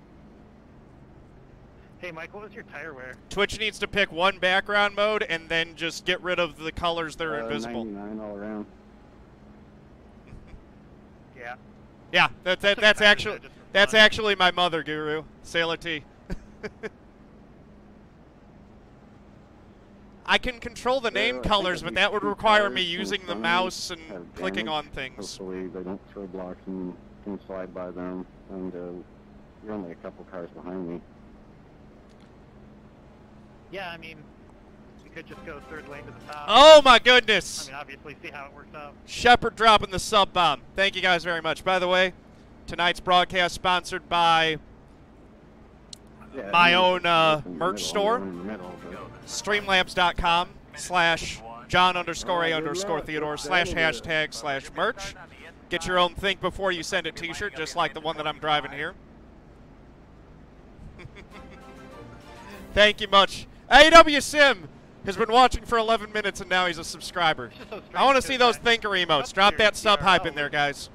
Hey, Mike, what was your tire wear? Twitch needs to pick one background mode and then just get rid of the colors that are invisible. 99 all around. Yeah. Yeah, that's actually my mother, Guru. Sailor T. I can control the name colors, but that would require me using the mouse and clicking on things. Hopefully they don't throw blocks and can slide by them, and you're only a couple cars behind me. Yeah, I mean, you could just go third lane to the top. Oh my goodness! I mean, obviously, see how it works out. Shepard dropping the sub bomb. Thank you guys very much. By the way, tonight's broadcast sponsored by my own merch store, streamlabs.com/John_A_Theodore/#hashtag/merch. Get your own think before you send it t-shirt, just like the one that I'm driving here. Thank you much. AW Sim has been watching for 11 minutes and now he's a subscriber. I want to see those thinker emotes. Drop that sub hype in there, guys.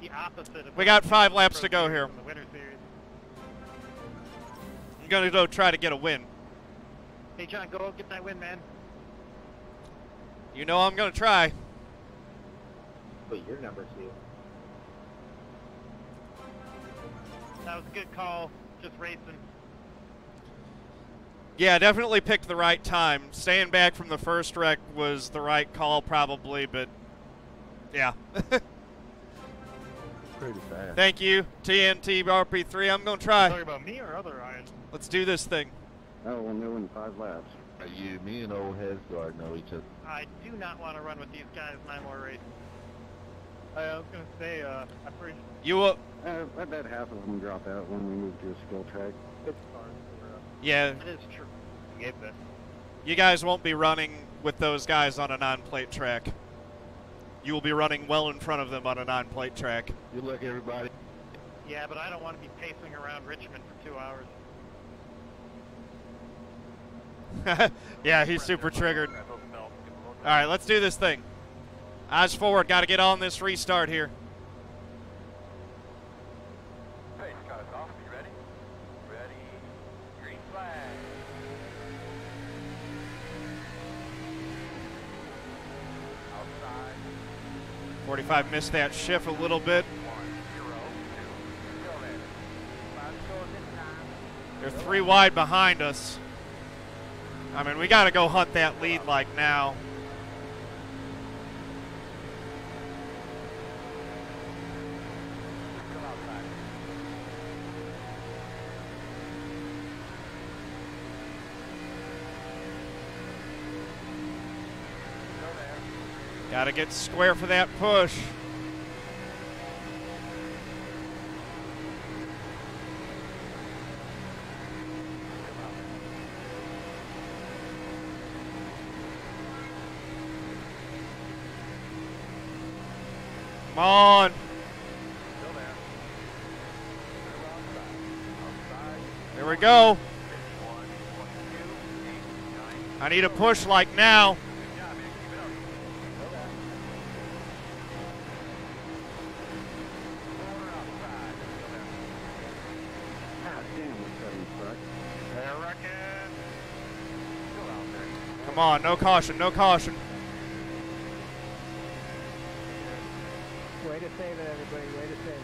We got 5 laps to go here. I'm going to go try to get a win. Hey, John, go get that win, man. You know I'm going to try. But you're number 2. That was a good call. Just racing. Yeah, definitely picked the right time. Staying back from the first wreck was the right call probably, but yeah. Pretty fast. Thank you, TNT RP3. I'm going to try. Talking about me or other Ryan? Let's do this thing. Oh, we'll know in 5 laps. Me and old Hesgard know each other. I do not want to run with these guys 9 more races. I was going to say, I appreciate... You will... I bet half of them drop out when we move to a skill track. Yeah. That is true. You guys won't be running with those guys on a non-plate track. You will be running well in front of them on a non-plate track. Good luck, everybody. Yeah, but I don't want to be pacing around Richmond for 2 hours. Yeah, he's super triggered. All right, let's do this thing. Eyes forward. Got to get on this restart here. Hey, cut us off. You ready? Ready. Green flag. 45 missed that shift a little bit. They're 3 wide behind us. I mean, we got to go hunt that lead like now. Got to get square for that push. Come on. There we go. I need a push like now. Come on, no caution, no caution. Way to save it, everybody, way to save it.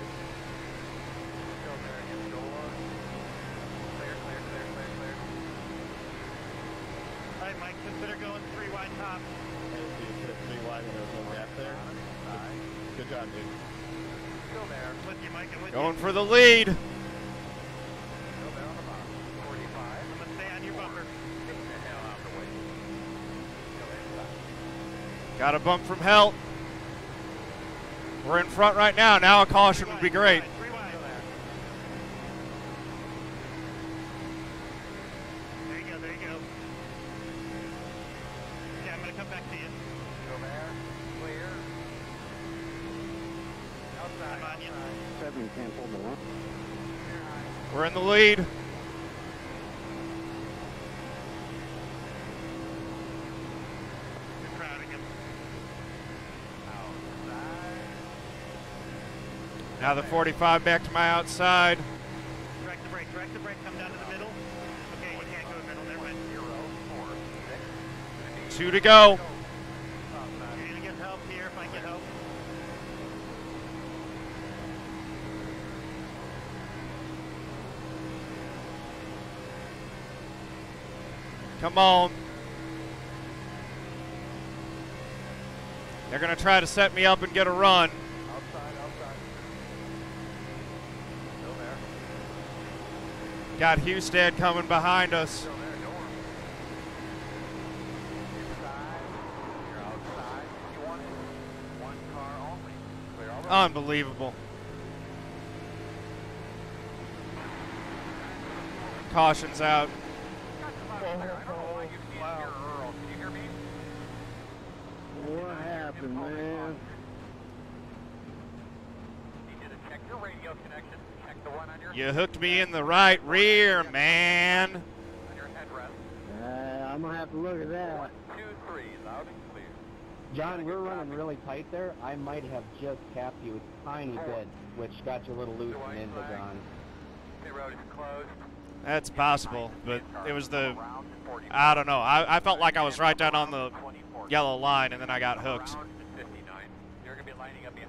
All right, Mike, consider going 3 wide top. Hey, so you put it 3 wide when there was no gap there? Good job, dude. Still there. With you, Mike, and with Going you. for the lead. Still there on the bottom. 45. I'm going to stay on your bumper. Get the hell out of the way. Got a bump from Helt. We're in front right now. Now a caution would be great. 3 wide. There you go, there you go. Yeah, I'm going to come back to you. Go there. Clear. Outside. I'm on you. and can't hold the line. We're in the lead. You're crowding him. Now the 45 back to my outside. Direct the brake, come down to the middle. Okay, you can't go middle, never mind. 2 to go. You're gonna get help here if I get help. Come on. They're going to try to set me up and get a run. Outside. Still there. Got Hustad coming behind us. Still there, door. Inside. You're outside. You want it? One car only. Clear all right. Unbelievable. Caution's out. What happened, man? You hooked me in the right rear, man. I'm gonna have to look at that. 1, 2, 3, loud and clear. John, we're running really tight there. I might have just capped you a tiny bit, which got you a little loose and into John. The road is closed. That's possible, but it was the, I don't know. I felt like I was right down on the yellow line, and then I got hooked.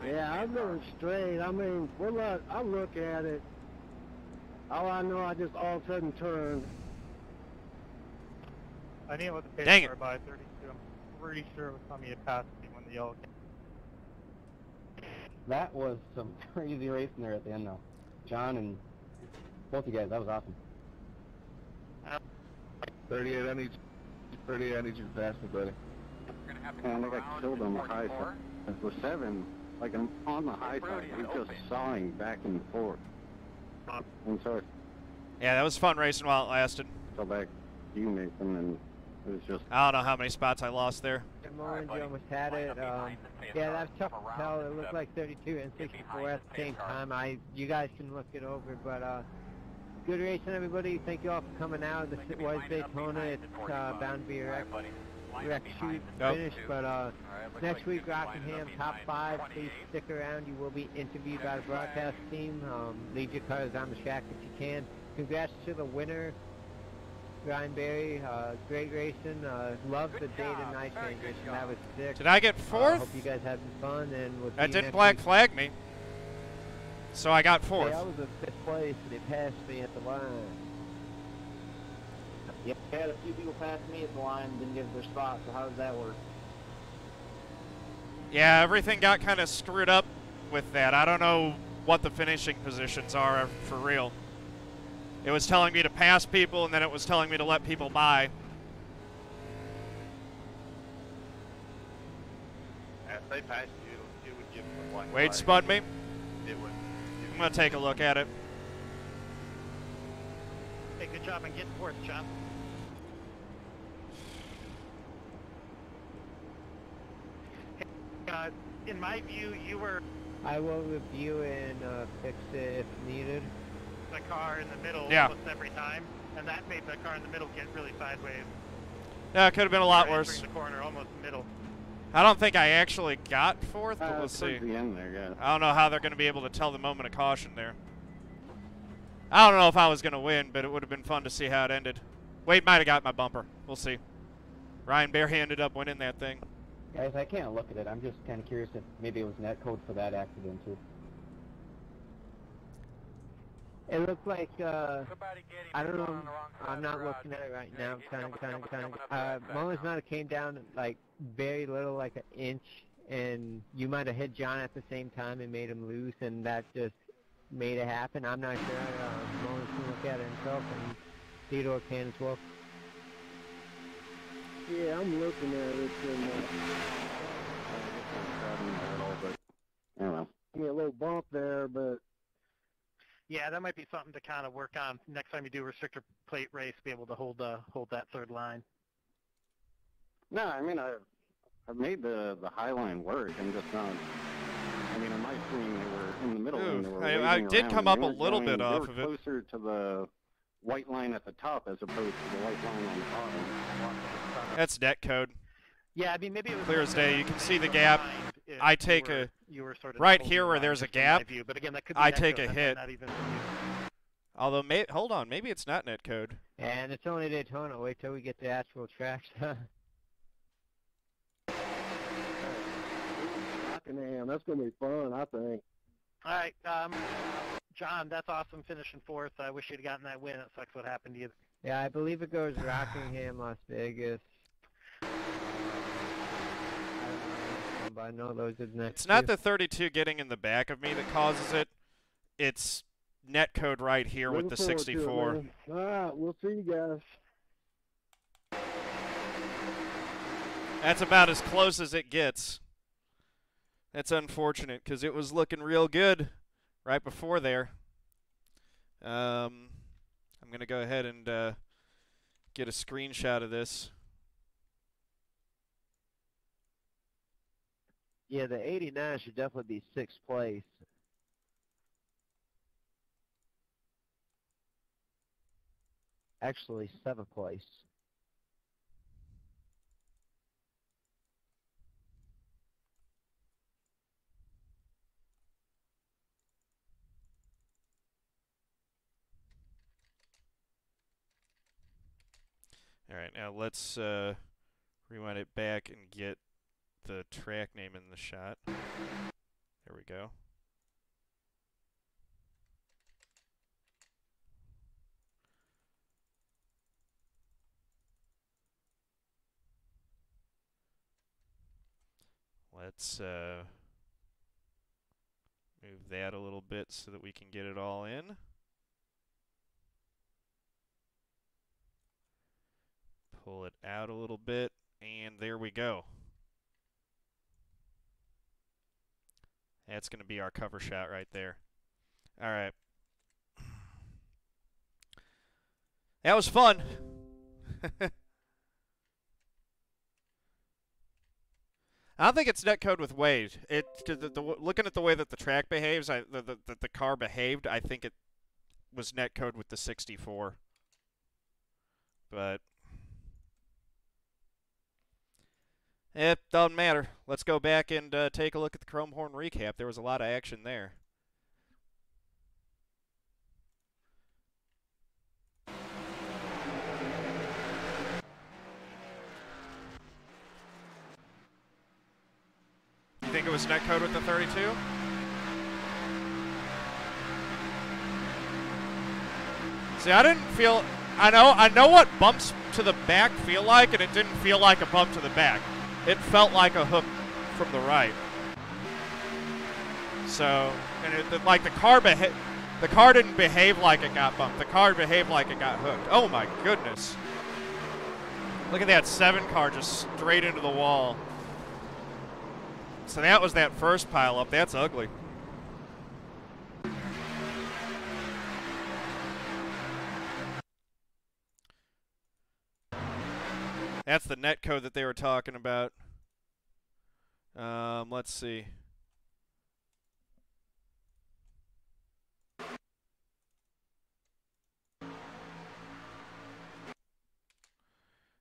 Yeah, I'm going straight. I mean, I look at it. All I know, I just all of a sudden turned. I knew what the pace Dang it. were by 32. I'm pretty sure it was something you passed me when the yellow came. That was some crazy racing there at the end, though. John and both you guys, that was awesome. 38, I need you to pass me, buddy. And I got killed on the high side. It was 7, like I'm on the high side. We're just sawing back and forth. I'm sorry. Yeah, that was fun racing while it lasted. So back to you, Nathan, and it was just... I don't know how many spots I lost there. Good morning, you almost had it. Yeah, that's tough to tell. It looked like 32 and 64 at the same time. You guys can look it over, but good racing, everybody. Thank you all for coming out. This was Daytona. It's bound to be a wreck shoot finish, but next week, Rockingham, top 5. Please stick around. You will be interviewed by the broadcast team. Leave your cars on the track if you can. Congrats to the winner, Ryan Berry. Great racing. Loved the day to night transition. That was sick. Did I get 4th? Hope you guys had some fun, and we'll see That you didn't next black week. flag me. So I got 4th. Hey, I was in 5th place, and they passed me at the line. Yeah, I had a few people pass me at the line and didn't get their spot, so how does that work? Yeah, everything got kind of screwed up with that. I don't know what the finishing positions are for real. It was telling me to pass people, and then it was telling me to let people by. If they passed you, it would give them a black Wade flag. spun me. It would. I'm going to take a look at it. Hey, good job on getting 4th, John. In my view, you were I will review and fix it if needed. the car in the middle Yeah. almost every time, and that made the car in the middle get really sideways. Yeah, it could have been a lot You're worse. entering the corner, almost middle. I don't think I actually got 4th, but we'll see. Towards the end there, yeah. I don't know how they're going to be able to tell the moment of caution there. I don't know if I was going to win, but it would have been fun to see how it ended. Wade might have got my bumper. We'll see. Ryan Berry ended up winning that thing. Guys, I can't look at it. I'm just kind of curious if maybe it was net code for that accident, too. It looked like, I don't know, I'm not looking at it right now. Mullins might have came down like very little, like an inch, and you might have hit John at the same time and made him loose, and that just made it happen. I'm not sure. Mullins can look at it himself, and Theodore can as well. Yeah, I'm looking at it, and I don't know. Give me a little bump there, but Yeah, that might be something to kind of work on next time you do a restrictor plate race, be able to hold that 3rd line. no, I mean I've made the high line work. I'm just not. I mean, on my screen they were in the middle Ooh, and they were I waving did around. come They up a weren't little going, bit they off were of it. closer to the white line at the top as opposed to the white line on the bottom. That's net code. Yeah, I mean, maybe it was Clear like as day. that You can when see you the were gap. behind if I take you were sort of right full here view where line there's a just from my gap. view. But again, that could be I net take code. a That hit. might not even be. Although, hold on, maybe it's not net code. And it's only Daytona. Wait till we get the actual tracks. Rockingham, that's gonna be fun, I think. All right, John, that's awesome finishing fourth. I wish you'd gotten that win. It sucks what happened to you. Yeah, I believe it goes Rockingham, Las Vegas. I don't know, but I know those are the next It's not two. the 32 getting in the back of me that causes it. It's net code right here with the 64. All right, we'll see you guys. That's about as close as it gets. That's unfortunate because it was looking real good right before there. I'm going to go ahead and get a screenshot of this. Yeah, the 89 should definitely be 6th place. Actually, 7th place. All right, now let's rewind it back and get the track name in the shot. There we go. Let's move that a little bit so that we can get it all in. Pull it out a little bit, and there we go. That's going to be our cover shot right there. All right. That was fun. I don't think it's netcode with Wade. Looking at the way that the track behaves, the car behaved, I think it was netcode with the 64. But it doesn't matter. Let's go back and take a look at the Chrome Horn recap. There was a lot of action there. You think it was netcode with the 32? See, I didn't feel... I know what bumps to the back feel like, and it didn't feel like a bump to the back. It felt like a hook from the right. So, and like the car didn't behave like it got bumped. The car behaved like it got hooked. Oh my goodness. Look at that 7 car just straight into the wall. So that was that first pile up. That's ugly. That's the net code that they were talking about. Let's see.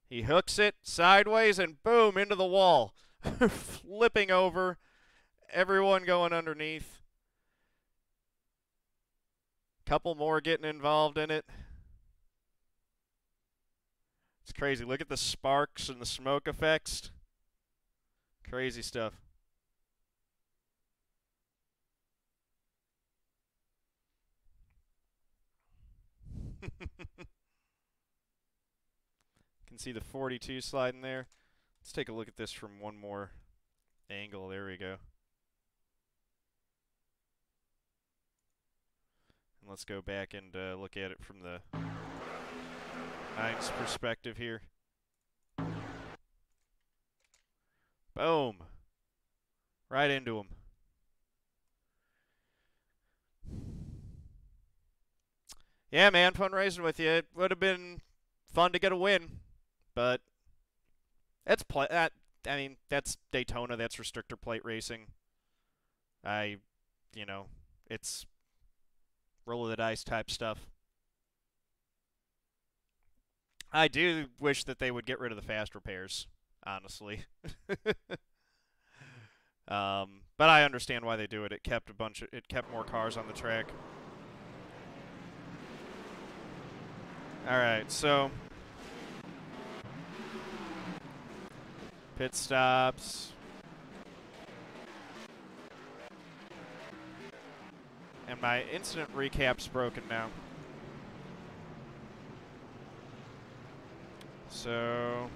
He hooks it sideways and boom, into the wall. Flipping over. Everyone going underneath. Couple more getting involved in it. It's crazy. Look at the sparks and the smoke effects. Crazy stuff. Can see the 42 sliding there. Let's take a look at this from one more angle. There we go. And let's go back and look at it from the 9's perspective here. Boom. Right into him. Yeah, man, fun racing with you. It would have been fun to get a win, but that's I mean, that's Daytona. That's restrictor plate racing. You know, It's roll of the dice type stuff. I do wish that they would get rid of the fast repairs, honestly. But I understand why they do it. It kept more cars on the track. All right, so pit stops. And my incident recap's broken now. So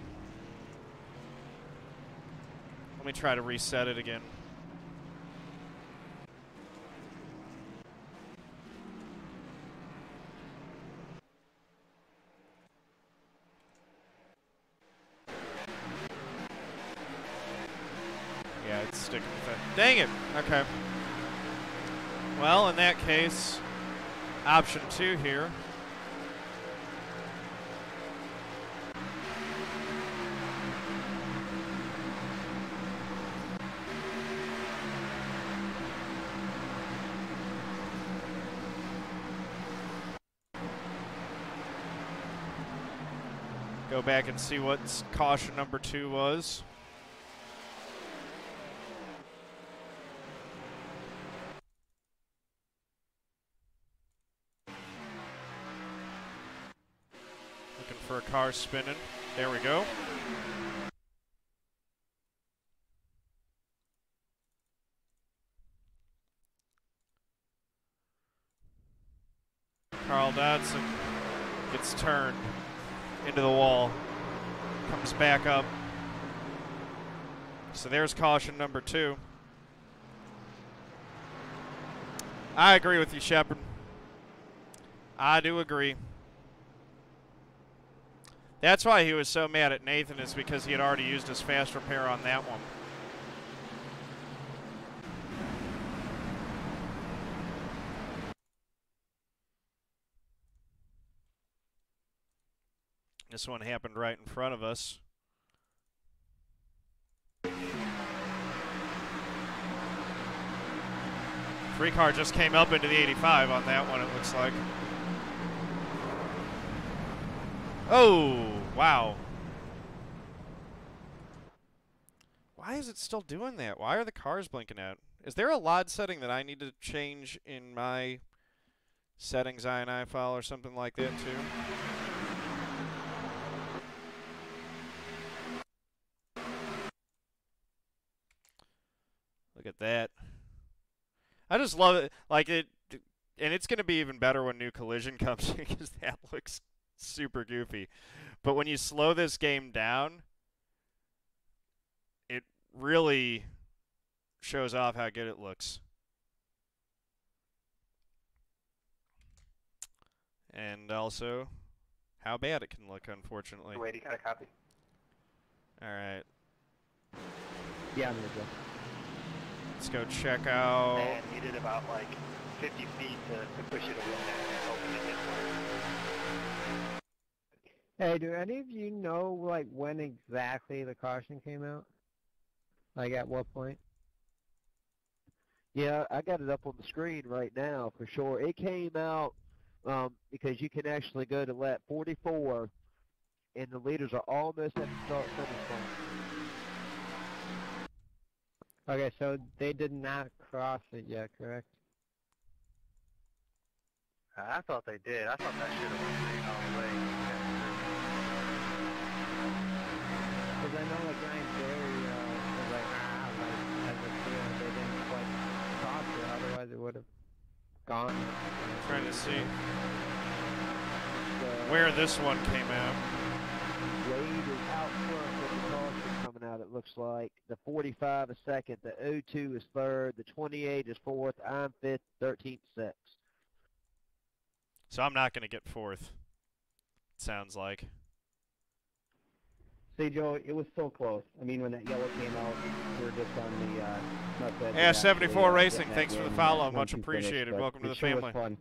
let me try to reset it again. Yeah, it's sticking with it. Dang it! Okay. Well, in that case, option 2 here. Go back and see what caution number 2 was. Looking for a car spinning. There we go. Carl Dodson gets turned into the wall. Comes back up. So there's caution number 2. I agree with you, Shepard. I do agree. That's why he was so mad at Nathan, is because he had already used his fast repair on that one. This one happened right in front of us. Three car just came up into the 85 on that one, it looks like. Oh, wow. Why is it still doing that? Why are the cars blinking out? Is there a LOD setting that I need to change in my settings INI file or something like that too? Look at that. I just love it. Like it, and it's going to be even better when New Collision comes in, because that looks super goofy. But when you slow this game down, it really shows off how good it looks. And also how bad it can look, unfortunately. Wait, you got a copy? All right. Yeah, I'm gonna go. Let's go check out. And needed about like 50 feet to push it away and hoping it didn't work. Hey, do any of you know, like, when exactly the caution came out? Like, at what point? Yeah, I got it up on the screen right now for sure. It came out because you can actually go to lap 44, and the leaders are almost at the start-finish line. Okay, so they did not cross it yet, correct? I thought they did. I thought that should have went green all the way. Because I know, like, Ryan Berry was like, as a field, they didn't quite cross it, otherwise it would have gone. Trying to see where this one came out. Wade is out front with the caution coming out, it looks like. The 45 is second, the 02 is third, the 28 is fourth, I'm fifth, 13th, sixth. So I'm not going to get fourth, it sounds like. See, Joe, it was so close. I mean, when that yellow came out, we were just on the nuts edge. Yeah, 74 Racing, thanks for the follow, much appreciated. Welcome to the family. Fun.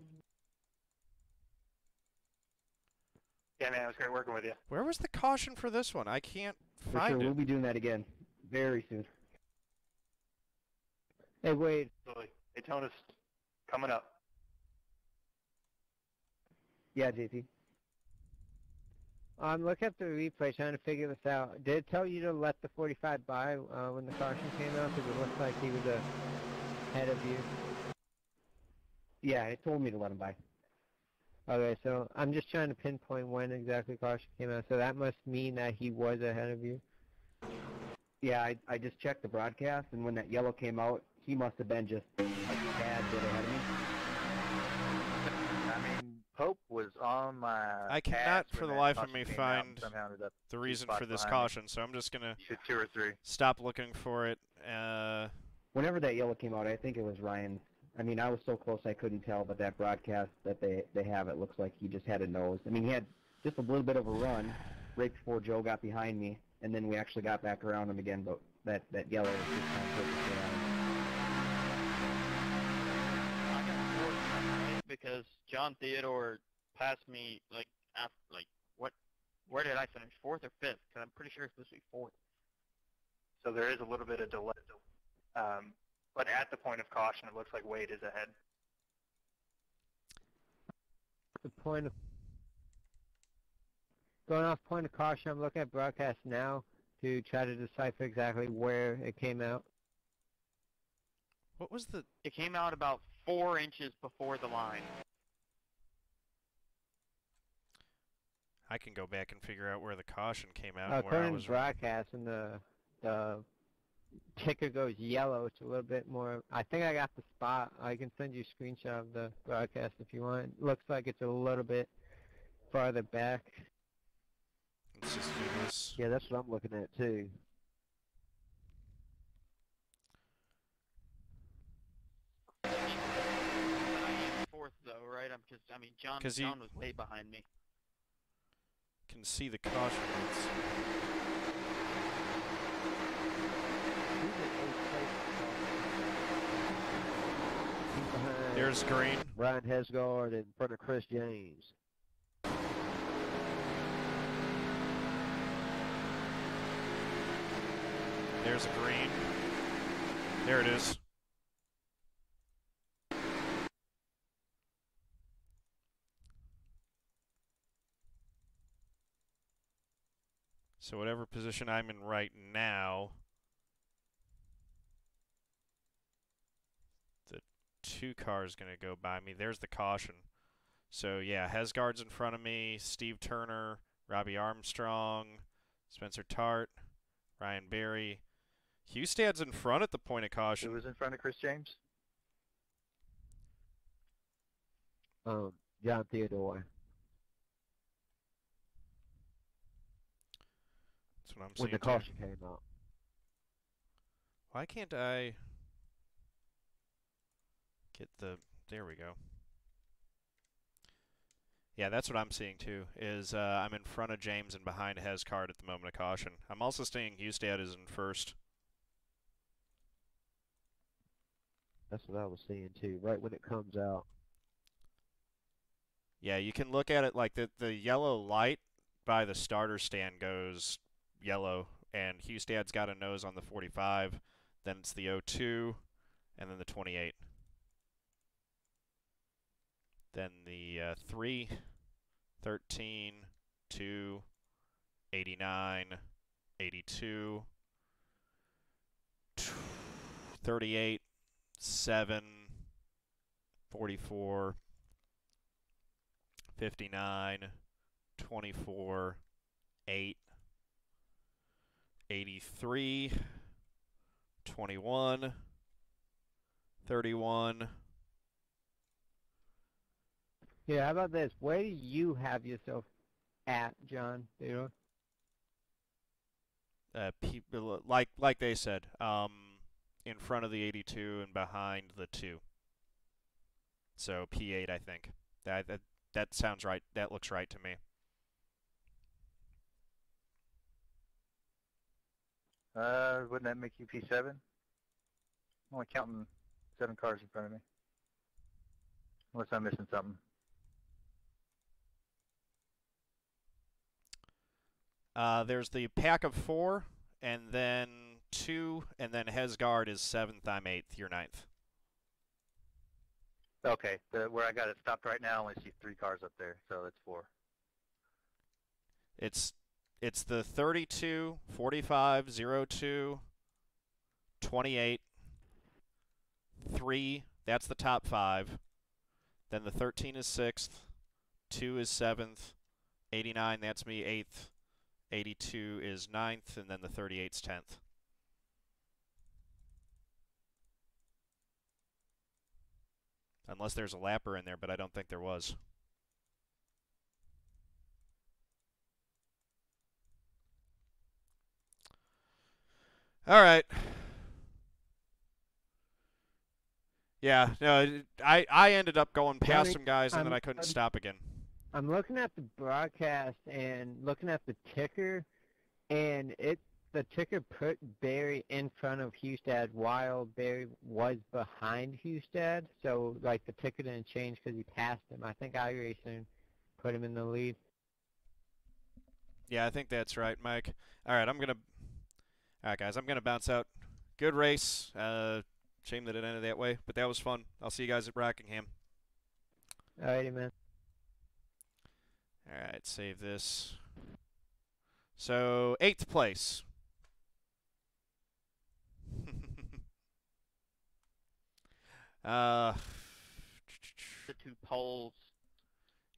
Yeah, man, it was great working with you. Where was the caution for this one? I can't For find sure, it. we'll be doing that again very soon. Hey, wait. Daytona's Coming up. Yeah, JP. Look at the replay, trying to figure this out. Did it tell you to let the 45 by when the caution came out? Because it looked like he was ahead of you. Yeah, it told me to let him by. Okay, so I'm just trying to pinpoint when exactly caution came out. So that must mean that he was ahead of you. Yeah, I just checked the broadcast, and when that yellow came out, he must have been just a tad bit ahead of me. I mean, Pope was on my I cannot ass for when the that life of caution me came out find and somehow ended up the 2 reason spots for this behind me. caution, so I'm just going to Should 2 or 3. stop looking for it. Whenever that yellow came out, I think it was Ryan. I mean, I was so close I couldn't tell, but that broadcast that they have, it looks like he just had a nose. I mean, he had just a little bit of a run right before Joe got behind me, and then we actually got back around him again, but that yellow was just kind of perfectly on him. I got fourth, right? Because John Theodore passed me like after, where did I finish? 4th or 5th? Because I'm pretty sure it's supposed to be 4th. So there is a little bit of delay. But at the point of caution, it looks like Wade is ahead. The point of going off point of caution, I'm looking at broadcast now to try to decipher exactly where it came out. What was the... It came out about 4 inches before the line. I can go back and figure out where the caution came out and where I According was... to broadcast, and the ticker goes yellow, it's a little bit more... I think I got the spot. I can send you a screenshot of the broadcast if you want. It looks like it's a little bit farther back. Let's just do this. Yeah, that's what I'm looking at too. But I am 4th though, right? I mean, John was way behind me. Can see the caution rates. There's green. Ryan Hesgard in front of Chris James. There's a green. There it is. So whatever position I'm in right now, the 2 cars going to go by me. There's the caution. So yeah, Hesgard's in front of me, Steve Turner, Robbie Armstrong, Spencer Tart, Ryan Berry. Hustad's in front at the point of caution. Who was in front of Chris James? John Theodore. That's what I'm When seeing. the caution came out. Why can't I get the... There we go. Yeah, that's what I'm seeing too, is I'm in front of James and behind Hesgard at the moment of caution. I'm also seeing Hustad is in first. That's what I was seeing too, right when it comes out. Yeah, you can look at it like the yellow light by the starter stand goes yellow, and Hustad's got a nose on the 45, then it's the 02, and then the 28. Then the 3, 13, 2, 89, 82, 38, 7, 44, 59, 24, 8, 83, 21, 31. Yeah, how about this? Where do you have yourself at, John Theodore? People like they said, in front of the 82 and behind the 2. So P8, I think. That sounds right. That looks right to me. Wouldn't that make you P7? I'm only counting 7 cars in front of me. Unless I'm missing something. There's the pack of 4, and then 2, and then Hesgard is 7th, I'm 8th, you're 9th. Okay, where I got it stopped right now, I only see 3 cars up there, so it's 4. It's the 32, 45, 02, 28, 3. That's the top 5. Then the 13 is 6th. 2 is 7th. 89, that's me, 8th. 82 is 9th, and then the 38's 10th. Unless there's a lapper in there, but I don't think there was. All right. Yeah, no, I ended up going past some guys, and then I couldn't stop again. I'm looking at the broadcast and looking at the ticker, and the ticker put Barry in front of Hustad while Barry was behind Hustad. So, like, the ticker didn't change because he passed him. I think iRacing put him in the lead. Yeah, I think that's right, Mike. All right, guys, I'm gonna bounce out. Good race. Shame that it ended that way, but that was fun. I'll see you guys at Rockingham. Alrighty, man. All right, save this. So, 8th place. The 2 poles.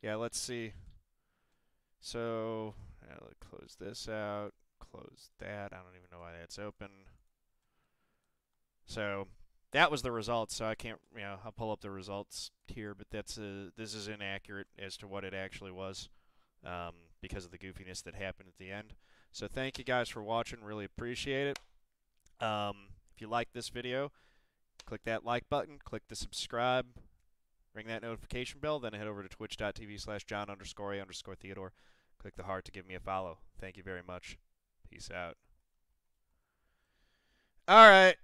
Yeah, let's see. So, let's close this out. Close that. I don't even know why that's open. So, that was the results. So I can't, I'll pull up the results here, but this is inaccurate as to what it actually was, because of the goofiness that happened at the end. So thank you guys for watching. Really appreciate it. If you like this video, click that like button, click the subscribe, ring that notification bell, then head over to twitch.tv/John_A_Theodore. Click the heart to give me a follow. Thank you very much. Peace out. All right.